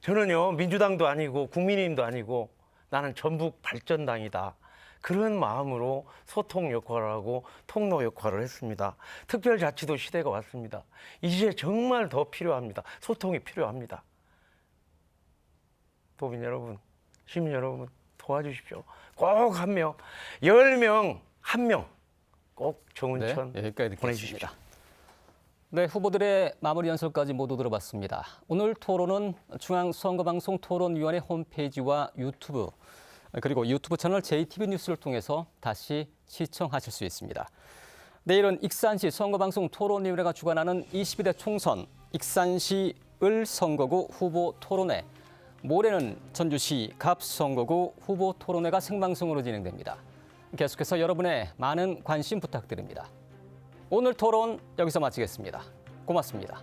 저는요, 민주당도 아니고 국민의힘도 아니고 나는 전북 발전당이다. 그런 마음으로 소통 역할을 하고 통로 역할을 했습니다. 특별자치도 시대가 왔습니다. 이제 정말 더 필요합니다. 소통이 필요합니다. 도민 여러분, 시민 여러분 도와주십시오. 꼭 1명, 10명, 1명 꼭 정운천 여기까지 보내주십시오. 듣겠습니다. 네, 후보들의 마무리 연설까지 모두 들어봤습니다. 오늘 토론은 중앙선거방송 토론위원회 홈페이지와 유튜브 그리고 유튜브 채널 JTB 뉴스를 통해서 다시 시청하실 수 있습니다. 내일은 익산시 선거방송 토론위원회가 주관하는 22대 총선 익산시 을 선거구 후보 토론회, 모레는 전주시 갑 선거구 후보 토론회가 생방송으로 진행됩니다. 계속해서 여러분의 많은 관심 부탁드립니다. 오늘 토론 여기서 마치겠습니다. 고맙습니다.